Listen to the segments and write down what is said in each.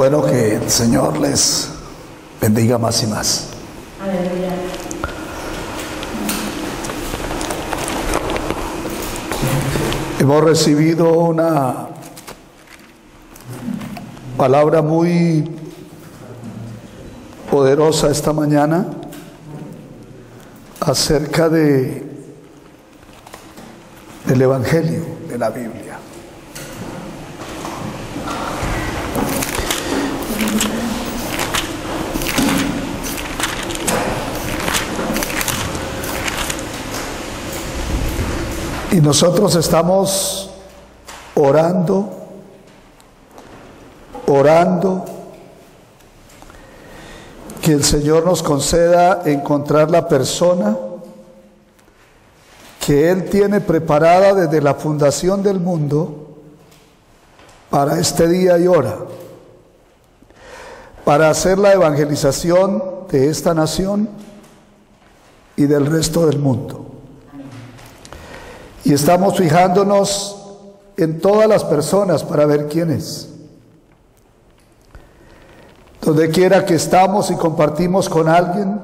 Bueno, que el Señor les bendiga más y más. Aleluya. Hemos recibido una palabra muy poderosa esta mañana acerca del Evangelio de la Biblia. Y nosotros estamos orando que el Señor nos conceda encontrar la persona que Él tiene preparada desde la fundación del mundo para este día y hora, para hacer la evangelización de esta nación y del resto del mundo. Y estamos fijándonos en todas las personas para ver quién es. Donde quiera que estamos y compartimos con alguien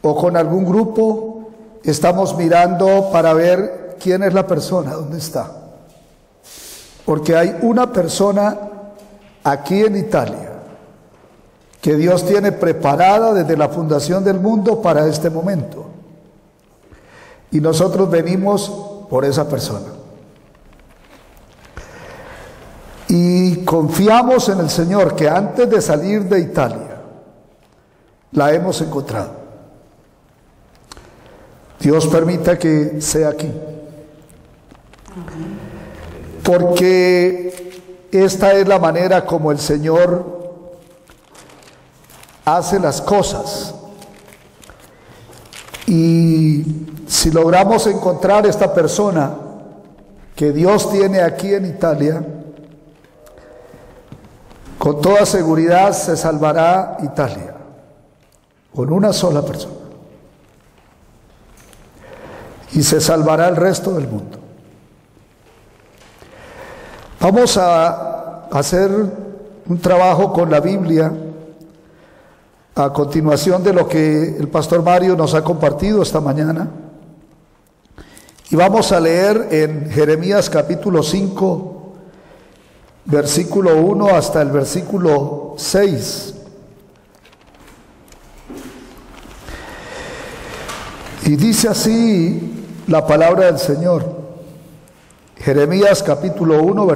o con algún grupo, estamos mirando para ver quién es la persona, dónde está. Porque hay una persona aquí en Italia que Dios tiene preparada desde la fundación del mundo para este momento. Y nosotros venimos por esa persona. Y confiamos en el Señor que antes de salir de Italia, la hemos encontrado. Dios permita que sea aquí. Porque esta es la manera como el Señor hace las cosas. Y si logramos encontrar esta persona que Dios tiene aquí en Italia, con toda seguridad se salvará Italia, con una sola persona. Y se salvará el resto del mundo. Vamos a hacer un trabajo con la Biblia a continuación de lo que el pastor Mario nos ha compartido esta mañana. Y vamos a leer en Jeremías capítulo 5, versículo 1 hasta el versículo 6. Y dice así la palabra del Señor. Jeremías capítulo 1,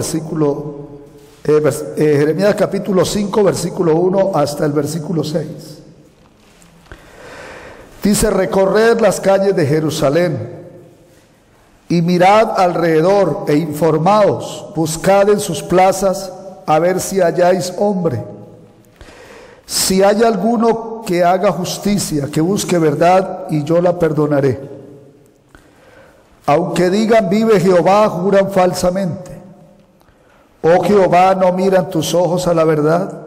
Jeremías capítulo 5, versículo 1 hasta el versículo 6. Dice: recorred las calles de Jerusalén y mirad alrededor e informaos, buscad en sus plazas a ver si halláis hombre. Si hay alguno que haga justicia, que busque verdad, y yo la perdonaré. Aunque digan vive Jehová, juran falsamente. Oh Jehová, ¿no miran tus ojos a la verdad?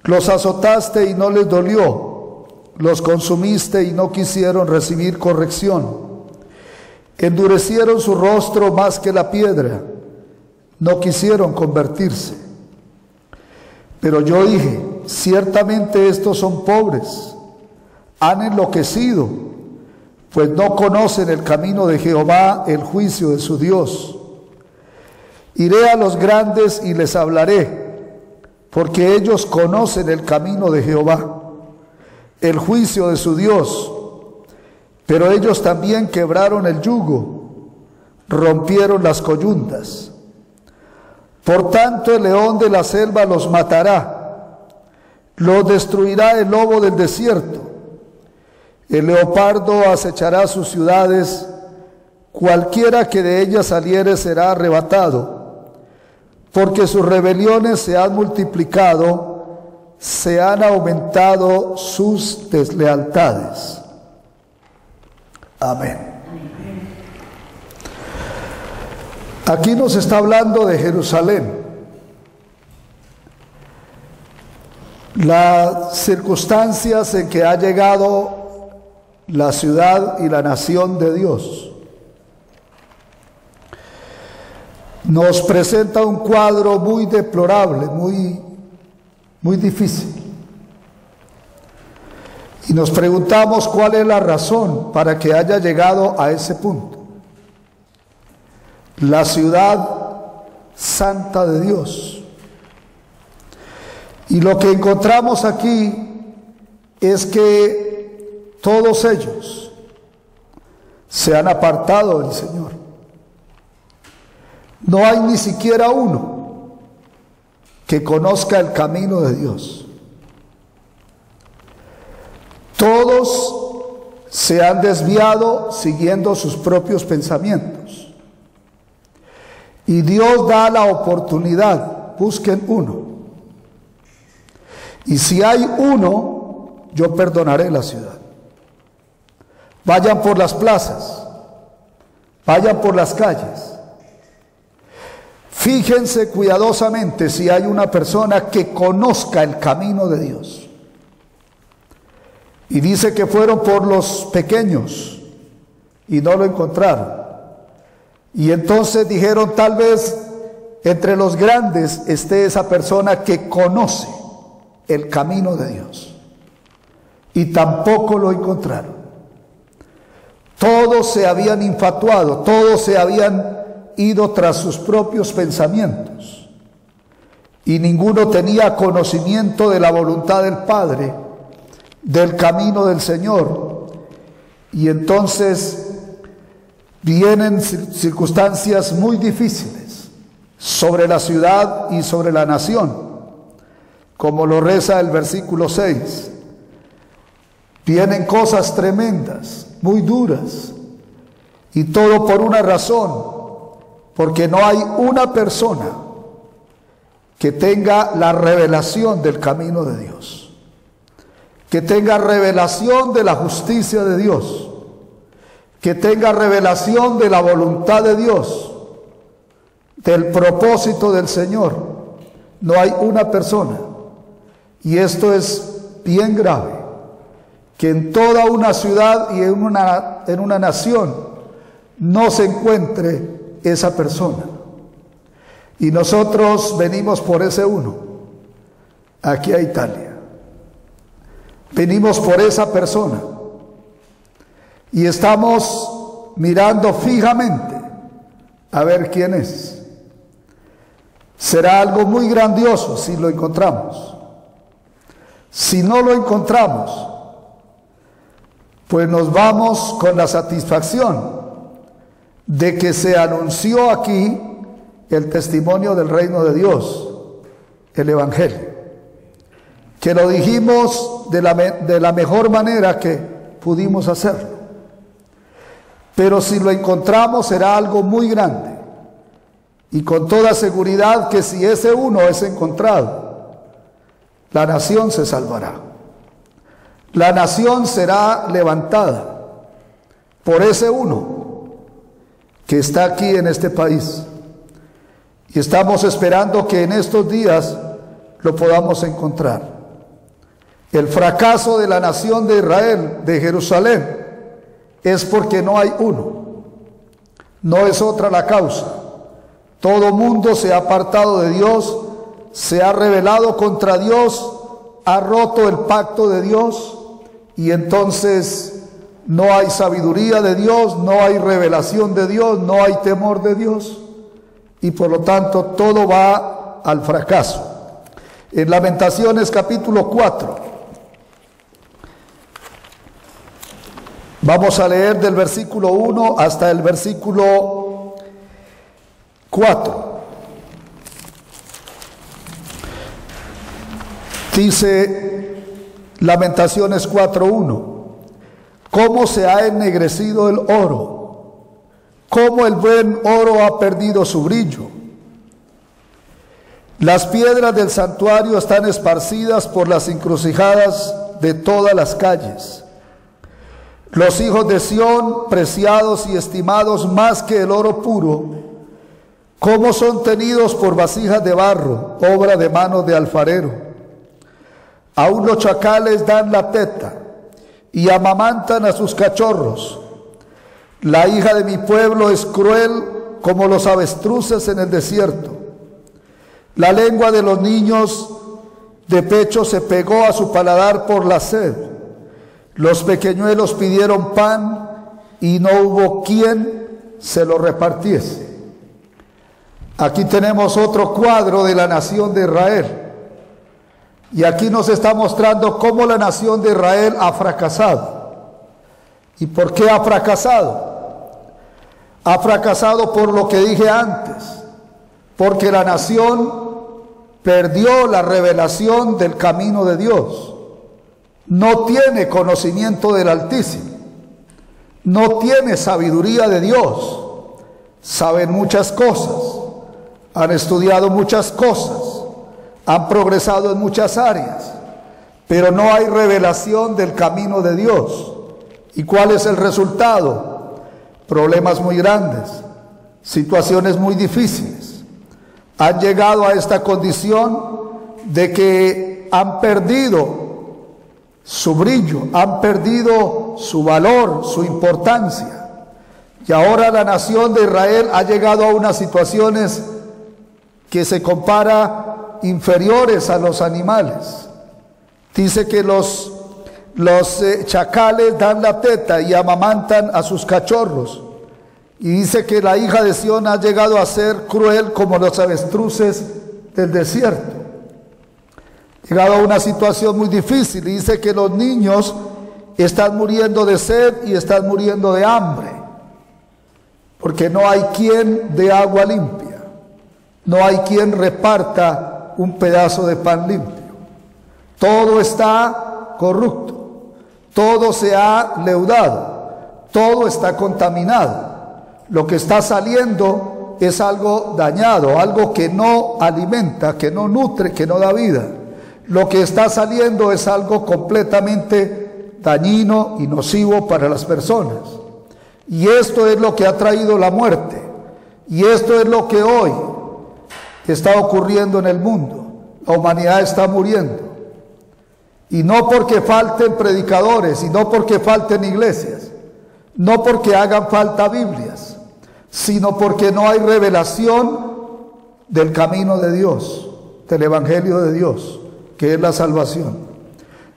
Los azotaste y no les dolió, los consumiste y no quisieron recibir corrección. Endurecieron su rostro más que la piedra, no quisieron convertirse. Pero yo dije: ciertamente estos son pobres, han enloquecido, pues no conocen el camino de Jehová, el juicio de su Dios. Iré a los grandes y les hablaré, porque ellos conocen el camino de Jehová, el juicio de su Dios. Pero ellos también quebraron el yugo, rompieron las coyundas. Por tanto, el león de la selva los matará, los destruirá el lobo del desierto. El leopardo acechará sus ciudades, cualquiera que de ellas saliere será arrebatado, porque sus rebeliones se han multiplicado, se han aumentado sus deslealtades. Amén. Aquí nos está hablando de Jerusalén. Las circunstancias en que ha llegado la ciudad y la nación de Dios. nos presenta un cuadro muy deplorable, muy difícil. Y nos preguntamos cuál es la razón para que haya llegado a ese punto. La ciudad santa de Dios. Y lo que encontramos aquí es que todos ellos se han apartado del Señor. No hay ni siquiera uno que conozca el camino de Dios. Todos se han desviado siguiendo sus propios pensamientos. Y Dios da la oportunidad, busquen uno. Y si hay uno, yo perdonaré la ciudad. Vayan por las plazas, vayan por las calles. Fíjense cuidadosamente si hay una persona que conozca el camino de Dios. Y dice que fueron por los pequeños y no lo encontraron. Y entonces dijeron, tal vez entre los grandes esté esa persona que conoce el camino de Dios. Y tampoco lo encontraron. Todos se habían infatuado, todos se habían ido tras sus propios pensamientos. Y ninguno tenía conocimiento de la voluntad del Padre, del camino del Señor. Y entonces vienen circunstancias muy difíciles sobre la ciudad y sobre la nación, como lo reza el versículo 6. Vienen cosas tremendas, muy duras, y todo por una razón, porque no hay una persona que tenga la revelación del camino de Dios, que tenga revelación de la justicia de Dios, que tenga revelación de la voluntad de Dios, del propósito del Señor. No hay una persona. Y esto es bien grave, que en toda una ciudad y en una nación no se encuentre esa persona. Y nosotros venimos por ese uno, aquí a Italia. Venimos por esa persona y estamos mirando fijamente a ver quién es. Será algo muy grandioso si lo encontramos. Si no lo encontramos, pues nos vamos con la satisfacción de que se anunció aquí el testimonio del reino de Dios, el Evangelio, que lo dijimos de la mejor manera que pudimos hacerlo. Pero si lo encontramos será algo muy grande, y con toda seguridad que si ese uno es encontrado, la nación se salvará. La nación será levantada por ese uno que está aquí en este país. Y estamos esperando que en estos días lo podamos encontrar. El fracaso de la nación de Israel, de Jerusalén, es porque no hay uno. No es otra la causa. Todo mundo se ha apartado de Dios, se ha rebelado contra Dios, ha roto el pacto de Dios, y entonces no hay sabiduría de Dios, no hay revelación de Dios, no hay temor de Dios, y por lo tanto todo va al fracaso. En Lamentaciones capítulo 4, vamos a leer del versículo 1 hasta el versículo 4. Dice Lamentaciones 4:1: cómo se ha ennegrecido el oro, cómo el buen oro ha perdido su brillo. Las piedras del santuario están esparcidas por las encrucijadas de todas las calles. Los hijos de Sión, preciados y estimados más que el oro puro, cómo son tenidos por vasijas de barro, obra de manos de alfarero. Aún los chacales dan la teta y amamantan a sus cachorros. La hija de mi pueblo es cruel como los avestruces en el desierto. La lengua de los niños de pecho se pegó a su paladar por la sed. Los pequeñuelos pidieron pan y no hubo quien se lo repartiese. Aquí tenemos otro cuadro de la nación de Israel. Y aquí nos está mostrando cómo la nación de Israel ha fracasado. ¿Y por qué ha fracasado? Ha fracasado por lo que dije antes, porque la nación perdió la revelación del camino de Dios. No tiene conocimiento del Altísimo, no tiene sabiduría de Dios. Saben muchas cosas, han estudiado muchas cosas, han progresado en muchas áreas, pero no hay revelación del camino de Dios. ¿Y cuál es el resultado? Problemas muy grandes, situaciones muy difíciles. Han llegado a esta condición de que han perdido su brillo, han perdido su valor, su importancia. Y ahora la nación de Israel ha llegado a unas situaciones que se compara inferiores a los animales. Dice que los chacales dan la teta y amamantan a sus cachorros. Y dice que la hija de Sión ha llegado a ser cruel como los avestruces del desierto. Llegado a una situación muy difícil. Y dice que los niños están muriendo de sed y están muriendo de hambre, porque no hay quien dé agua limpia, no hay quien reparta un pedazo de pan limpio. Todo está corrupto, todo se ha leudado, todo está contaminado. Lo que está saliendo es algo dañado, algo que no alimenta, que no nutre, que no da vida. Lo que está saliendo es algo completamente dañino y nocivo para las personas. Y esto es lo que ha traído la muerte. Y esto es lo que hoy está ocurriendo en el mundo. La humanidad está muriendo. Y no porque falten predicadores, y no porque falten iglesias, no porque hagan falta Biblias, sino porque no hay revelación del camino de Dios, del Evangelio de Dios, que es la salvación.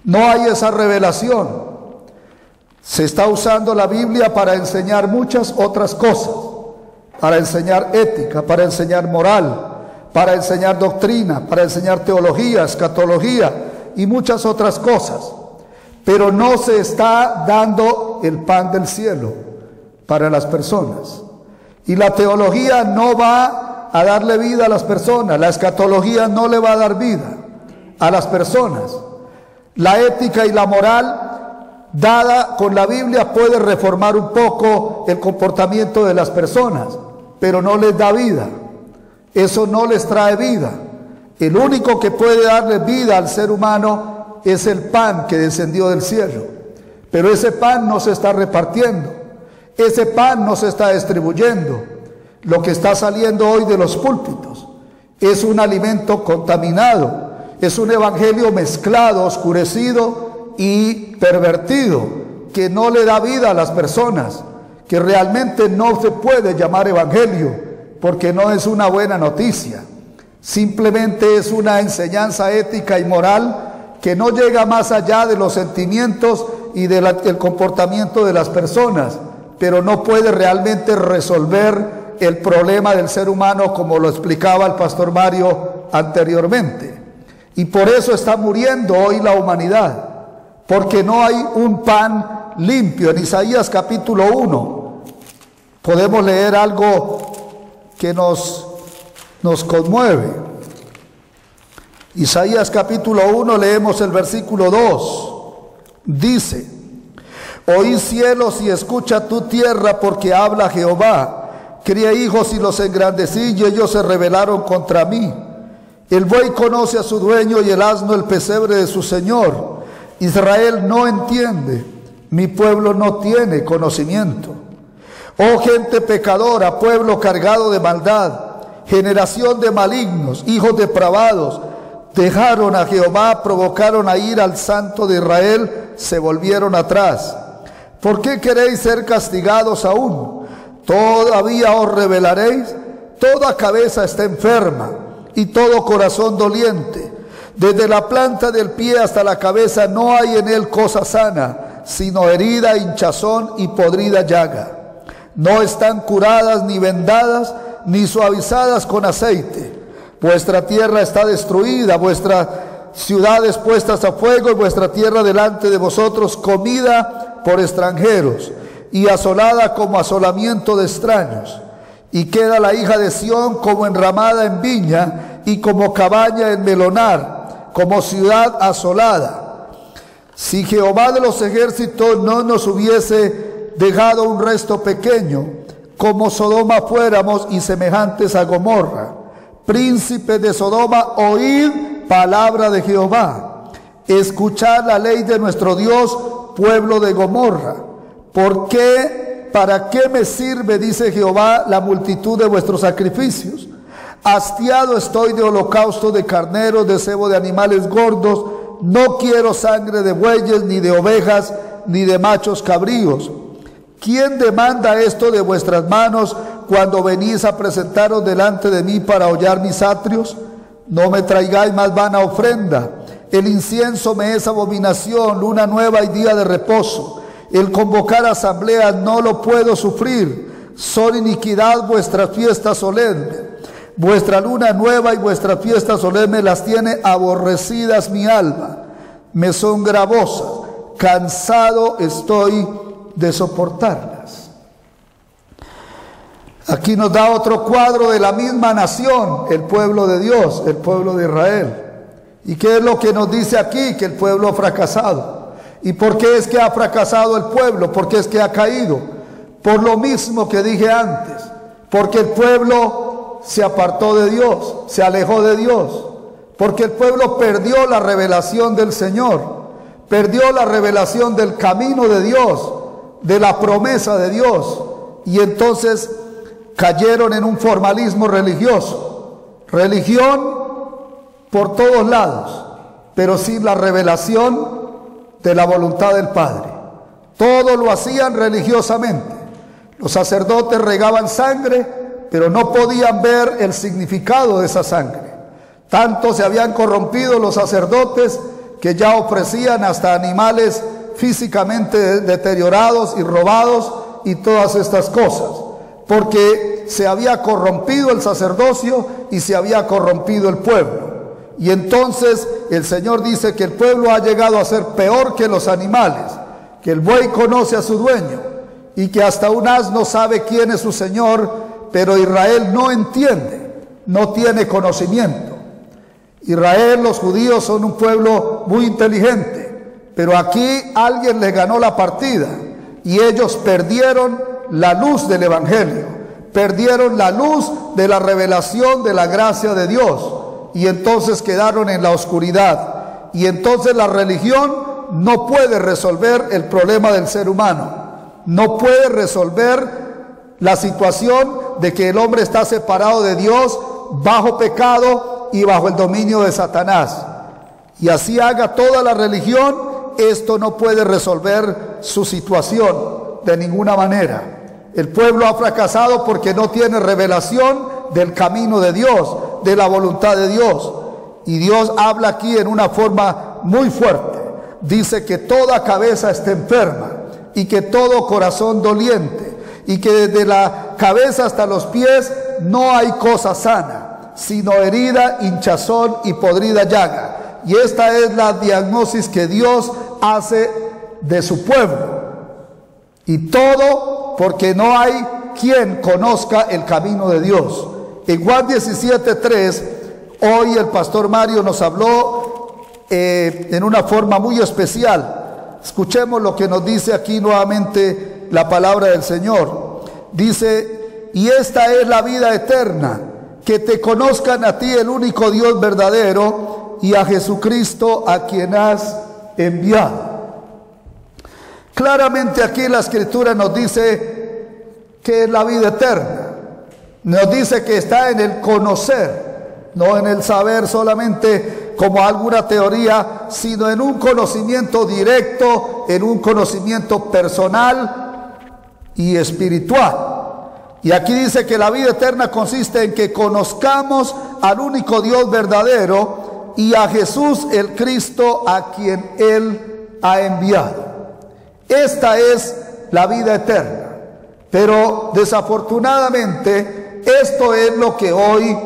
No hay esa revelación. Se está usando la Biblia para enseñar muchas otras cosas, para enseñar ética, para enseñar moral, para enseñar doctrina, para enseñar teología, escatología y muchas otras cosas. Pero no se está dando el pan del cielo para las personas. Y la teología no va a darle vida a las personas, la escatología no le va a dar vida a las personas. La ética y la moral dada con la Biblia puede reformar un poco el comportamiento de las personas, pero no les da vida. Eso no les trae vida. El único que puede darle vida al ser humano es el pan que descendió del cielo. Pero ese pan no se está repartiendo. Ese pan no se está distribuyendo. Lo que está saliendo hoy de los púlpitos es un alimento contaminado, es un evangelio mezclado, oscurecido y pervertido, que no le da vida a las personas, que realmente no se puede llamar evangelio, porque no es una buena noticia. Simplemente es una enseñanza ética y moral que no llega más allá de los sentimientos y del comportamiento de las personas, pero no puede realmente resolver el problema del ser humano, como lo explicaba el pastor Mario anteriormente. Y por eso está muriendo hoy la humanidad, porque no hay un pan limpio. En Isaías capítulo 1 podemos leer algo que nos conmueve. Isaías capítulo 1, leemos el versículo 2. Dice: oí cielos y escucha tu tierra, porque habla Jehová. Crié hijos y los engrandecí, y ellos se rebelaron contra mí. El buey conoce a su dueño, y el asno el pesebre de su señor. Israel no entiende, mi pueblo no tiene conocimiento. Oh gente pecadora, pueblo cargado de maldad, generación de malignos, hijos depravados, dejaron a Jehová, provocaron a ir al Santo de Israel, se volvieron atrás. ¿Por qué queréis ser castigados aún? Todavía os revelaréis. Toda cabeza está enferma y todo corazón doliente. Desde la planta del pie hasta la cabeza no hay en él cosa sana, sino herida, hinchazón y podrida llaga. No están curadas, ni vendadas, ni suavizadas con aceite. Vuestra tierra está destruida, vuestras ciudades puestas a fuego, y vuestra tierra delante de vosotros comida por extranjeros, y asolada como asolamiento de extraños. Y queda la hija de Sión como enramada en viña, y como cabaña en melonar, como ciudad asolada. Si Jehová de los ejércitos no nos hubiese dejado un resto pequeño, como Sodoma fuéramos y semejantes a Gomorra. Príncipes de Sodoma, oíd palabra de Jehová. Escuchad la ley de nuestro Dios, pueblo de Gomorra. ¿Por qué? ¿Para qué me sirve, dice Jehová, la multitud de vuestros sacrificios? Hastiado estoy de holocausto de carneros, de cebo de animales gordos. No quiero sangre de bueyes, ni de ovejas, ni de machos cabríos. ¿Quién demanda esto de vuestras manos cuando venís a presentaros delante de mí para hollar mis atrios? No me traigáis más vana ofrenda. El incienso me es abominación, luna nueva y día de reposo. El convocar asambleas no lo puedo sufrir. Son iniquidad vuestras fiestas solemnes. Vuestra luna nueva y vuestras fiestas solemnes las tiene aborrecidas mi alma. Me son gravosas. Cansado estoy de soportarlas. Aquí nos da otro cuadro de la misma nación, el pueblo de Dios, el pueblo de Israel. ¿Y qué es lo que nos dice aquí? Que el pueblo ha fracasado. ¿Y por qué es que ha fracasado el pueblo? ¿Por qué es que ha caído? Por lo mismo que dije antes, porque el pueblo se apartó de Dios, se alejó de Dios, porque el pueblo perdió la revelación del Señor, perdió la revelación del camino de Dios, de la promesa de Dios, y entonces cayeron en un formalismo religioso, religión por todos lados, pero sin la revelación de la voluntad del Padre. Todo lo hacían religiosamente. Los sacerdotes regaban sangre, pero no podían ver el significado de esa sangre. Tanto se habían corrompido los sacerdotes que ya ofrecían hasta animales físicamente deteriorados y robados y todas estas cosas, porque se había corrompido el sacerdocio y se había corrompido el pueblo. Y entonces el Señor dice que el pueblo ha llegado a ser peor que los animales, que el buey conoce a su dueño y que hasta un asno sabe quién es su Señor, pero Israel no entiende, no tiene conocimiento. Israel, los judíos son un pueblo muy inteligente, pero aquí alguien les ganó la partida y ellos perdieron la luz del Evangelio, perdieron la luz de la revelación de la gracia de Dios. Y entonces quedaron en la oscuridad. Y entonces la religión no puede resolver el problema del ser humano. No puede resolver la situación de que el hombre está separado de Dios, bajo pecado y bajo el dominio de Satanás. Y así haga toda la religión, esto no puede resolver su situación de ninguna manera. El pueblo ha fracasado porque no tiene revelación del camino de Dios, de la voluntad de Dios. Y Dios habla aquí en una forma muy fuerte. Dice que toda cabeza está enferma y que todo corazón doliente, y que desde la cabeza hasta los pies no hay cosa sana, sino herida, hinchazón y podrida llaga. Y esta es la diagnosis que Dios hace de su pueblo. Y todo porque no hay quien conozca el camino de Dios. En Juan 17:3, hoy el pastor Mario nos habló en una forma muy especial. Escuchemos lo que nos dice aquí nuevamente la palabra del Señor. Dice: y esta es la vida eterna, que te conozcan a ti, el único Dios verdadero, y a Jesucristo, a quien has enviado. Claramente aquí la Escritura nos dice que es la vida eterna. Nos dice que está en el conocer, no en el saber solamente como alguna teoría, sino en un conocimiento directo, en un conocimiento personal y espiritual. Y aquí dice que la vida eterna consiste en que conozcamos al único Dios verdadero y a Jesús el Cristo, a quien Él ha enviado. Esta es la vida eterna. Pero desafortunadamente esto es lo que hoy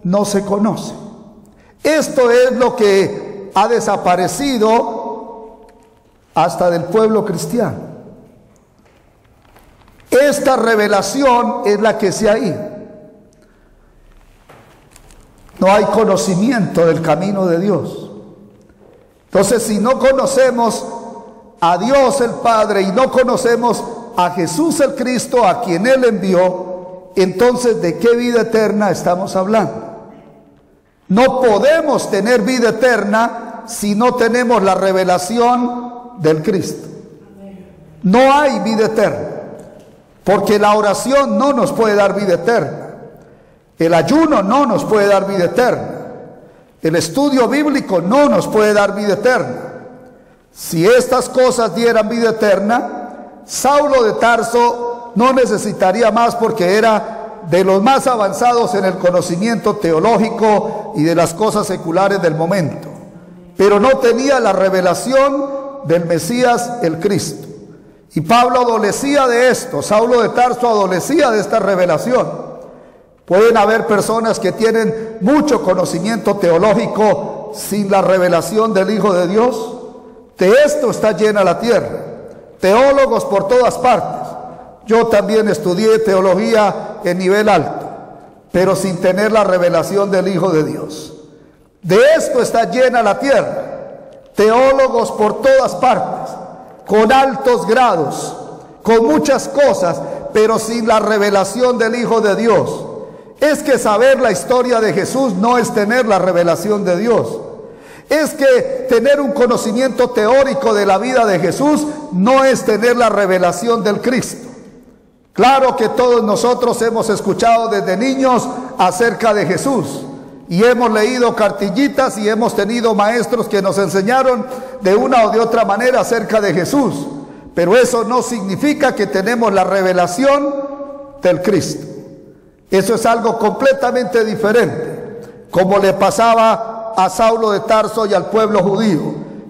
no se conoce. Esto es lo que ha desaparecido hasta del pueblo cristiano. Esta revelación es la que se ha ido. No hay conocimiento del camino de Dios. Entonces, si no conocemos a Dios el Padre y no conocemos a Jesús el Cristo, a quien Él envió, entonces ¿de qué vida eterna estamos hablando? No podemos tener vida eterna si no tenemos la revelación del Cristo. No hay vida eterna, porque la oración no nos puede dar vida eterna. El ayuno no nos puede dar vida eterna. El estudio bíblico no nos puede dar vida eterna. Si estas cosas dieran vida eterna, Saulo de Tarso no necesitaría más, porque era de los más avanzados en el conocimiento teológico y de las cosas seculares del momento. Pero no tenía la revelación del Mesías, el Cristo. Y Pablo adolecía de esto, Saulo de Tarso adolecía de esta revelación. Pueden haber personas que tienen mucho conocimiento teológico sin la revelación del Hijo de Dios. De esto está llena la tierra. Teólogos por todas partes. Yo también estudié teología en nivel alto, pero sin tener la revelación del Hijo de Dios. De esto está llena la tierra. Teólogos por todas partes, con altos grados, con muchas cosas, pero sin la revelación del Hijo de Dios. Es que saber la historia de Jesús no es tener la revelación de Dios. Es que tener un conocimiento teórico de la vida de Jesús no es tener la revelación del Cristo. Claro que todos nosotros hemos escuchado desde niños acerca de Jesús y hemos leído cartillitas y hemos tenido maestros que nos enseñaron de una o de otra manera acerca de Jesús, pero eso no significa que tenemos la revelación del Cristo. Eso es algo completamente diferente, como le pasaba a Saulo de Tarso y al pueblo judío,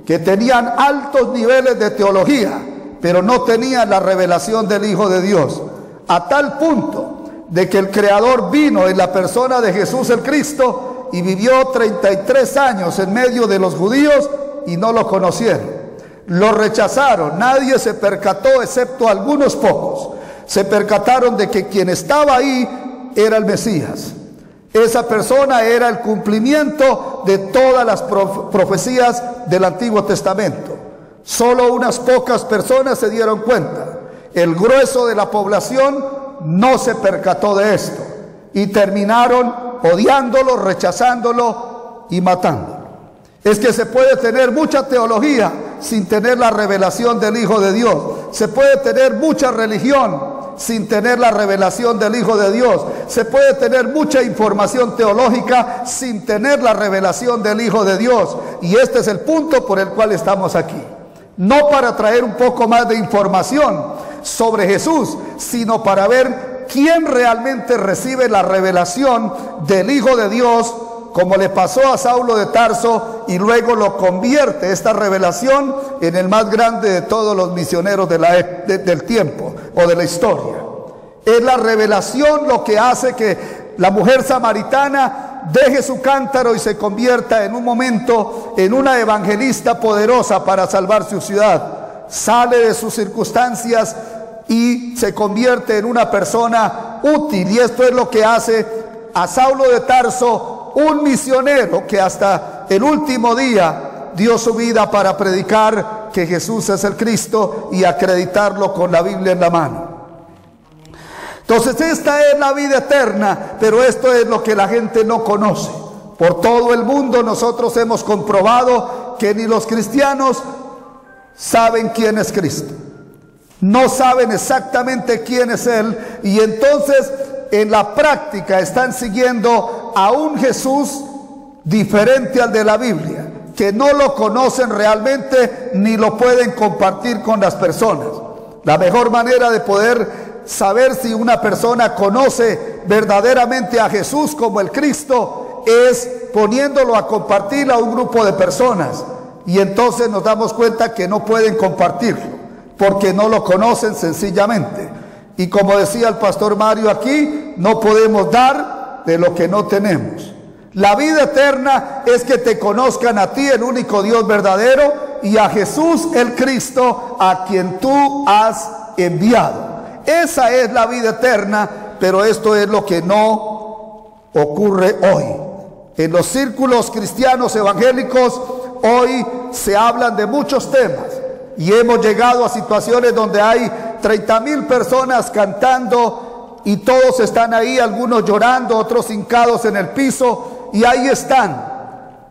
que tenían altos niveles de teología, pero no tenían la revelación del Hijo de Dios, a tal punto de que el Creador vino en la persona de Jesús el Cristo y vivió 33 años en medio de los judíos y no lo conocieron. Lo rechazaron, nadie se percató excepto algunos pocos. Se percataron de que quien estaba ahí era el Mesías. Esa persona era el cumplimiento de todas las profecías del Antiguo Testamento. Solo unas pocas personas se dieron cuenta. El grueso de la población no se percató de esto y terminaron odiándolo, rechazándolo y matándolo. Es que se puede tener mucha teología sin tener la revelación del Hijo de Dios. Se puede tener mucha religión sin tener la revelación del Hijo de Dios. Se puede tener mucha información teológica sin tener la revelación del Hijo de Dios. Y este es el punto por el cual estamos aquí. No para traer un poco más de información sobre Jesús, sino para ver quién realmente recibe la revelación del Hijo de Dios, como le pasó a Saulo de Tarso, y luego lo convierte esta revelación en el más grande de todos los misioneros del tiempo o de la historia. Es la revelación lo que hace que la mujer samaritana deje su cántaro y se convierta en un momento en una evangelista poderosa para salvar su ciudad. Sale de sus circunstancias y se convierte en una persona útil, y esto es lo que hace a Saulo de Tarso un misionero que hasta el último día dio su vida para predicar que Jesús es el Cristo y acreditarlo con la Biblia en la mano. Entonces esta es la vida eterna, pero esto es lo que la gente no conoce. Por todo el mundo nosotros hemos comprobado que ni los cristianos saben quién es Cristo. No saben exactamente quién es Él, y entonces en la práctica están siguiendo a un Jesús diferente al de la Biblia, que no lo conocen realmente ni lo pueden compartir con las personas. La mejor manera de poder saber si una persona conoce verdaderamente a Jesús como el Cristo es poniéndolo a compartir a un grupo de personas. Y entonces nos damos cuenta que no pueden compartirlo, porque no lo conocen sencillamente. Y como decía el pastor Mario aquí, no podemos dar de lo que no tenemos. La vida eterna es que te conozcan a ti, el único Dios verdadero, y a Jesús el Cristo, a quien tú has enviado. Esa es la vida eterna, pero esto es lo que no ocurre hoy. En los círculos cristianos evangélicos hoy se hablan de muchos temas y hemos llegado a situaciones donde hay 30,000 personas cantando y todos están ahí, algunos llorando, otros hincados en el piso, y ahí están.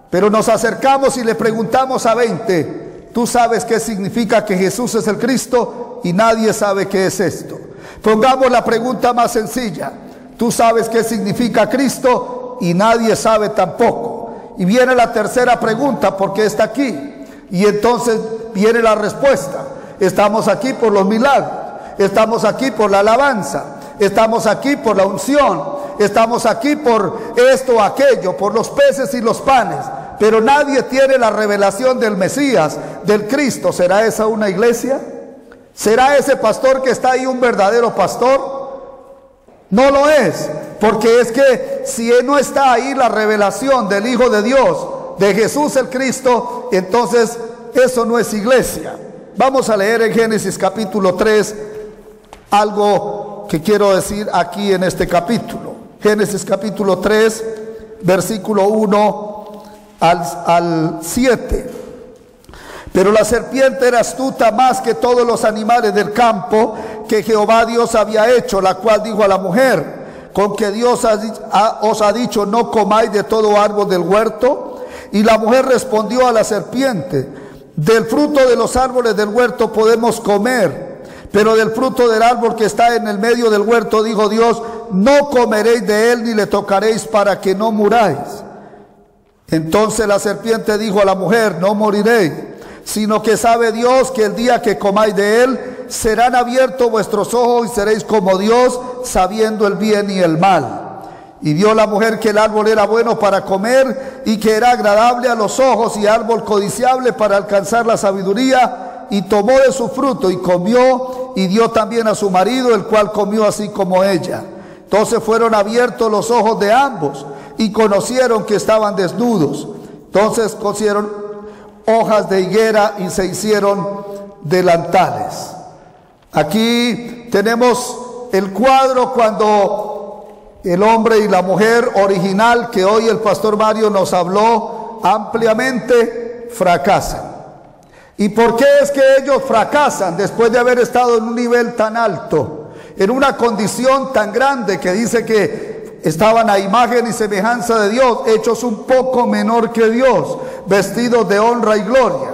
Pero nos acercamos y le preguntamos a 20, ¿tú sabes qué significa que Jesús es el Cristo? Y nadie sabe qué es esto. Pongamos la pregunta más sencilla, ¿tú sabes qué significa Cristo? Y nadie sabe tampoco. Y viene la tercera pregunta, ¿por qué está aquí? Y entonces viene la respuesta. Estamos aquí por los milagros, estamos aquí por la alabanza, estamos aquí por la unción, estamos aquí por esto o aquello, por los peces y los panes. Pero nadie tiene la revelación del Mesías, del Cristo. ¿Será esa una iglesia? ¿Será ese pastor que está ahí un verdadero pastor? No lo es, porque es que si no está ahí la revelación del Hijo de Dios, de Jesús el Cristo, entonces eso no es iglesia. Vamos a leer en Génesis capítulo 3 algo que quiero decir aquí en este capítulo. Génesis capítulo 3, versículo 1 al 7. Pero la serpiente era astuta más que todos los animales del campo que Jehová Dios había hecho, la cual dijo a la mujer, ¿con que Dios os ha dicho no comáis de todo árbol del huerto? Y la mujer respondió a la serpiente, del fruto de los árboles del huerto podemos comer, pero del fruto del árbol que está en el medio del huerto, dijo Dios, no comeréis de él ni le tocaréis para que no muráis. Entonces la serpiente dijo a la mujer, no moriréis, sino que sabe Dios que el día que comáis de él, serán abiertos vuestros ojos y seréis como Dios, sabiendo el bien y el mal. Y vio la mujer que el árbol era bueno para comer y que era agradable a los ojos y árbol codiciable para alcanzar la sabiduría, y tomó de su fruto y comió y dio también a su marido, el cual comió así como ella. Entonces fueron abiertos los ojos de ambos y conocieron que estaban desnudos. Entonces cosieron hojas de higuera y se hicieron delantales. Aquí tenemos el cuadro cuando el hombre y la mujer original, que hoy el pastor Mario nos habló ampliamente, fracasan. ¿Y por qué es que ellos fracasan después de haber estado en un nivel tan alto, en una condición tan grande que dice que estaban a imagen y semejanza de Dios, hechos un poco menor que Dios, vestidos de honra y gloria?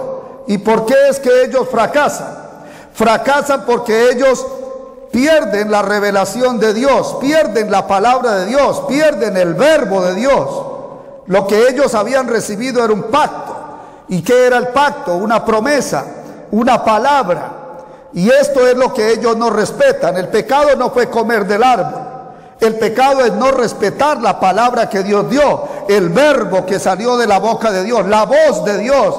¿Y por qué es que ellos fracasan? Fracasan porque ellos pierden la revelación de Dios, pierden la palabra de Dios, pierden el verbo de Dios. Lo que ellos habían recibido era un pacto. ¿Y qué era el pacto? Una promesa, una palabra. Y esto es lo que ellos no respetan. El pecado no fue comer del árbol. El pecado es no respetar la palabra que Dios dio, el verbo que salió de la boca de Dios, la voz de Dios.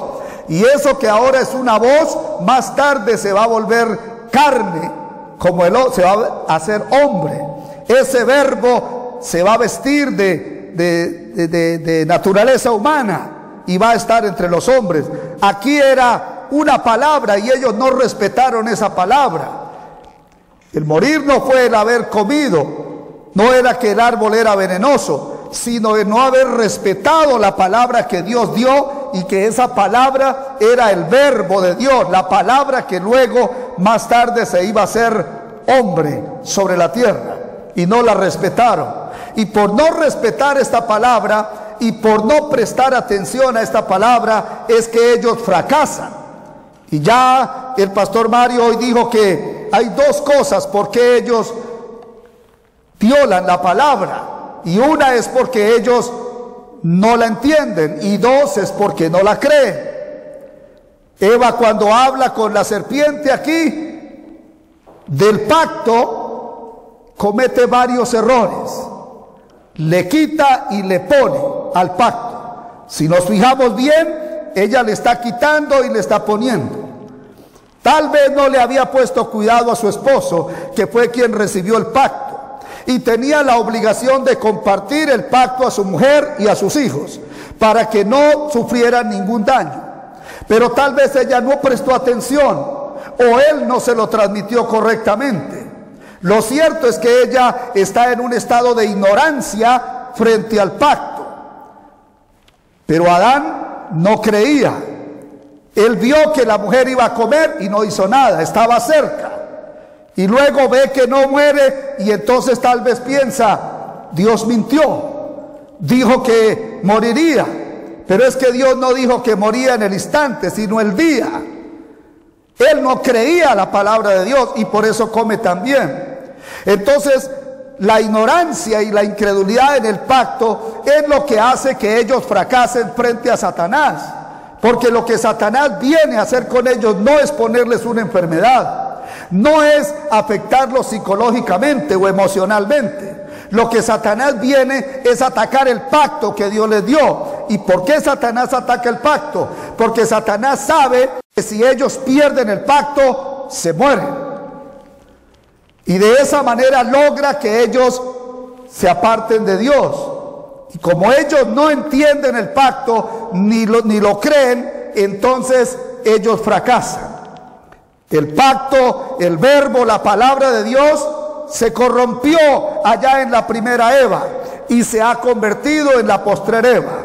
Y eso que ahora es una voz, más tarde se va a volver carne, como se va a hacer hombre. Ese verbo se va a vestir de naturaleza humana y va a estar entre los hombres. Aquí era una palabra y ellos no respetaron esa palabra. El morir no fue el haber comido, no era que el árbol era venenoso, sino el no haber respetado la palabra que Dios dio, y que esa palabra era el verbo de Dios, la palabra que luego más tarde se iba a hacer hombre sobre la tierra, y no la respetaron. Y por no respetar esta palabra y por no prestar atención a esta palabra es que ellos fracasan. Y ya el pastor Mario hoy dijo que hay dos cosas por qué ellos violan la palabra, y una es porque ellos no la entienden, y dos es porque no la creen. Eva, cuando habla con la serpiente aquí del pacto, comete varios errores. Le quita y le pone al pacto. Si nos fijamos bien, ella le está quitando y le está poniendo. Tal vez no le había puesto cuidado a su esposo, que fue quien recibió el pacto, y tenía la obligación de compartir el pacto a su mujer y a sus hijos, para que no sufrieran ningún daño. Pero tal vez ella no prestó atención, o él no se lo transmitió correctamente. Lo cierto es que ella está en un estado de ignorancia frente al pacto. Pero Adán no creía. Él vio que la mujer iba a comer y no hizo nada, estaba cerca. Y luego ve que no muere y entonces tal vez piensa, Dios mintió, dijo que moriría. Pero es que Dios no dijo que moría en el instante, sino el día. Él no creía la palabra de Dios y por eso come también. Entonces, la ignorancia y la incredulidad en el pacto es lo que hace que ellos fracasen frente a Satanás. Porque lo que Satanás viene a hacer con ellos no es ponerles una enfermedad, no es afectarlos psicológicamente o emocionalmente. Lo que Satanás viene es atacar el pacto que Dios les dio. ¿Y por qué Satanás ataca el pacto? Porque Satanás sabe que si ellos pierden el pacto, se mueren. Y de esa manera logra que ellos se aparten de Dios. Y como ellos no entienden el pacto, ni lo creen, entonces ellos fracasan. El pacto, el verbo, la palabra de Dios se corrompió allá en la primera Eva y se ha convertido en la postrera Eva.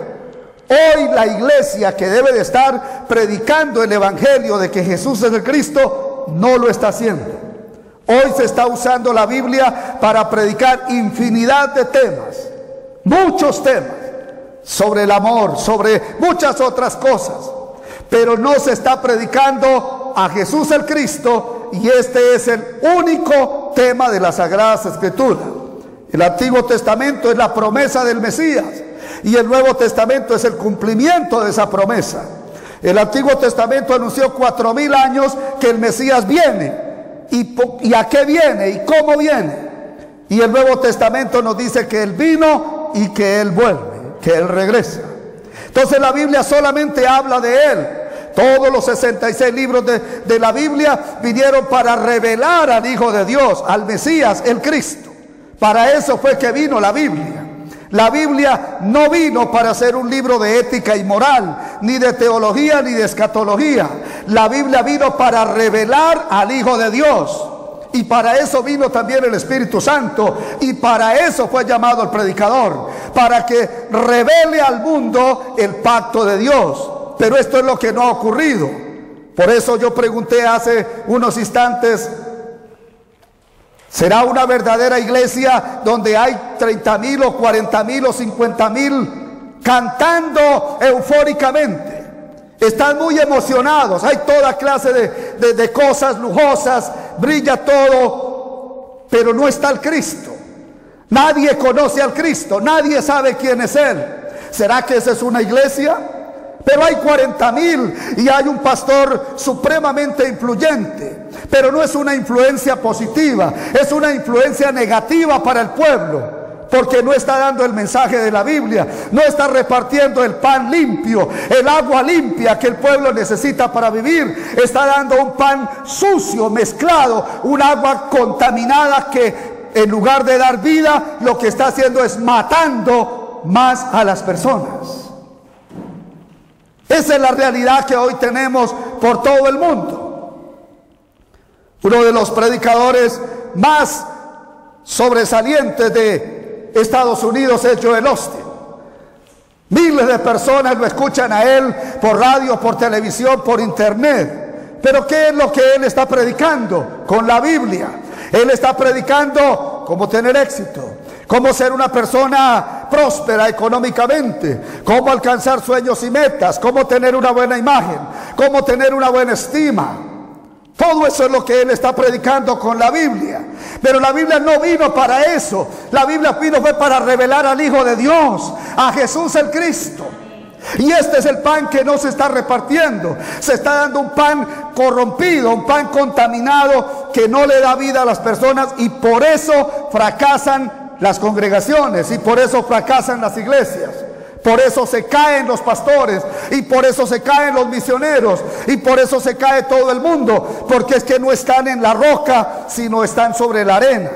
Hoy la iglesia, que debe de estar predicando el evangelio de que Jesús es el Cristo, no lo está haciendo. Hoy se está usando la Biblia para predicar infinidad de temas, muchos temas, sobre el amor, sobre muchas otras cosas, pero no se está predicando a Jesús el Cristo, y este es el único tema de las Sagradas Escrituras. El Antiguo Testamento es la promesa del Mesías y el Nuevo Testamento es el cumplimiento de esa promesa. El Antiguo Testamento anunció 4000 años que el Mesías viene. ¿Y a qué viene? ¿Y cómo viene? Y el Nuevo Testamento nos dice que Él vino y que Él vuelve, que Él regresa. Entonces la Biblia solamente habla de Él. Todos los 66 libros de la Biblia vinieron para revelar al Hijo de Dios, al Mesías, el Cristo. Para eso fue que vino la Biblia. La Biblia no vino para ser un libro de ética y moral, ni de teología, ni de escatología. La Biblia vino para revelar al Hijo de Dios. Y para eso vino también el Espíritu Santo. Y para eso fue llamado el predicador. Para que revele al mundo el pacto de Dios. Pero esto es lo que no ha ocurrido. Por eso yo pregunté hace unos instantes, ¿será una verdadera iglesia donde hay 30.000 o 40.000 o 50.000 cantando eufóricamente? Están muy emocionados, hay toda clase de cosas lujosas, brilla todo, pero no está el Cristo. Nadie conoce al Cristo, nadie sabe quién es Él. ¿Será que esa es una iglesia? Pero hay 40.000 y hay un pastor supremamente influyente, pero no es una influencia positiva, es una influencia negativa para el pueblo, porque no está dando el mensaje de la Biblia, no está repartiendo el pan limpio, el agua limpia que el pueblo necesita para vivir. Está dando un pan sucio, mezclado, un agua contaminada que en lugar de dar vida, lo que está haciendo es matando más a las personas. Esa es la realidad que hoy tenemos por todo el mundo. Uno de los predicadores más sobresalientes de Estados Unidos es Joel Osteen. Miles de personas lo escuchan a él por radio, por televisión, por internet. Pero ¿qué es lo que él está predicando? Con la Biblia. Él está predicando cómo tener éxito, cómo ser una persona próspera económicamente, cómo alcanzar sueños y metas, cómo tener una buena imagen, cómo tener una buena estima. Todo eso es lo que él está predicando con la Biblia. Pero la Biblia no vino para eso. La Biblia fue para revelar al Hijo de Dios, a Jesús el Cristo. Y este es el pan que no se está repartiendo. Se está dando un pan corrompido, un pan contaminado que no le da vida a las personas, y por eso fracasan las congregaciones, y por eso fracasan las iglesias. Por eso se caen los pastores, y por eso se caen los misioneros, y por eso se cae todo el mundo, porque es que no están en la roca, sino están sobre la arena.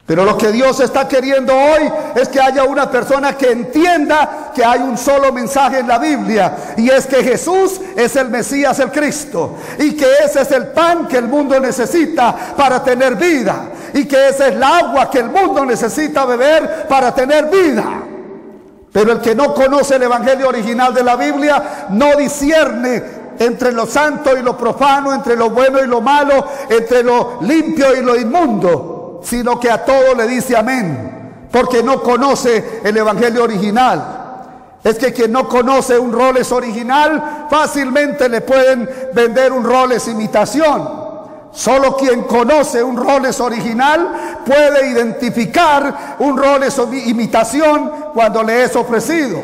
Pero lo que Dios está queriendo hoy es que haya una persona que entienda que hay un solo mensaje en la Biblia, y es que Jesús es el Mesías, el Cristo, y que ese es el pan que el mundo necesita para tener vida, y que esa es el agua que el mundo necesita beber para tener vida. Pero el que no conoce el evangelio original de la Biblia no discierne entre lo santo y lo profano, entre lo bueno y lo malo, entre lo limpio y lo inmundo, sino que a todo le dice amén, porque no conoce el evangelio original. Es que quien no conoce un Rolex original, fácilmente le pueden vender un Rolex imitación. Solo quien conoce un Rolex original puede identificar un Rolex imitación cuando le es ofrecido.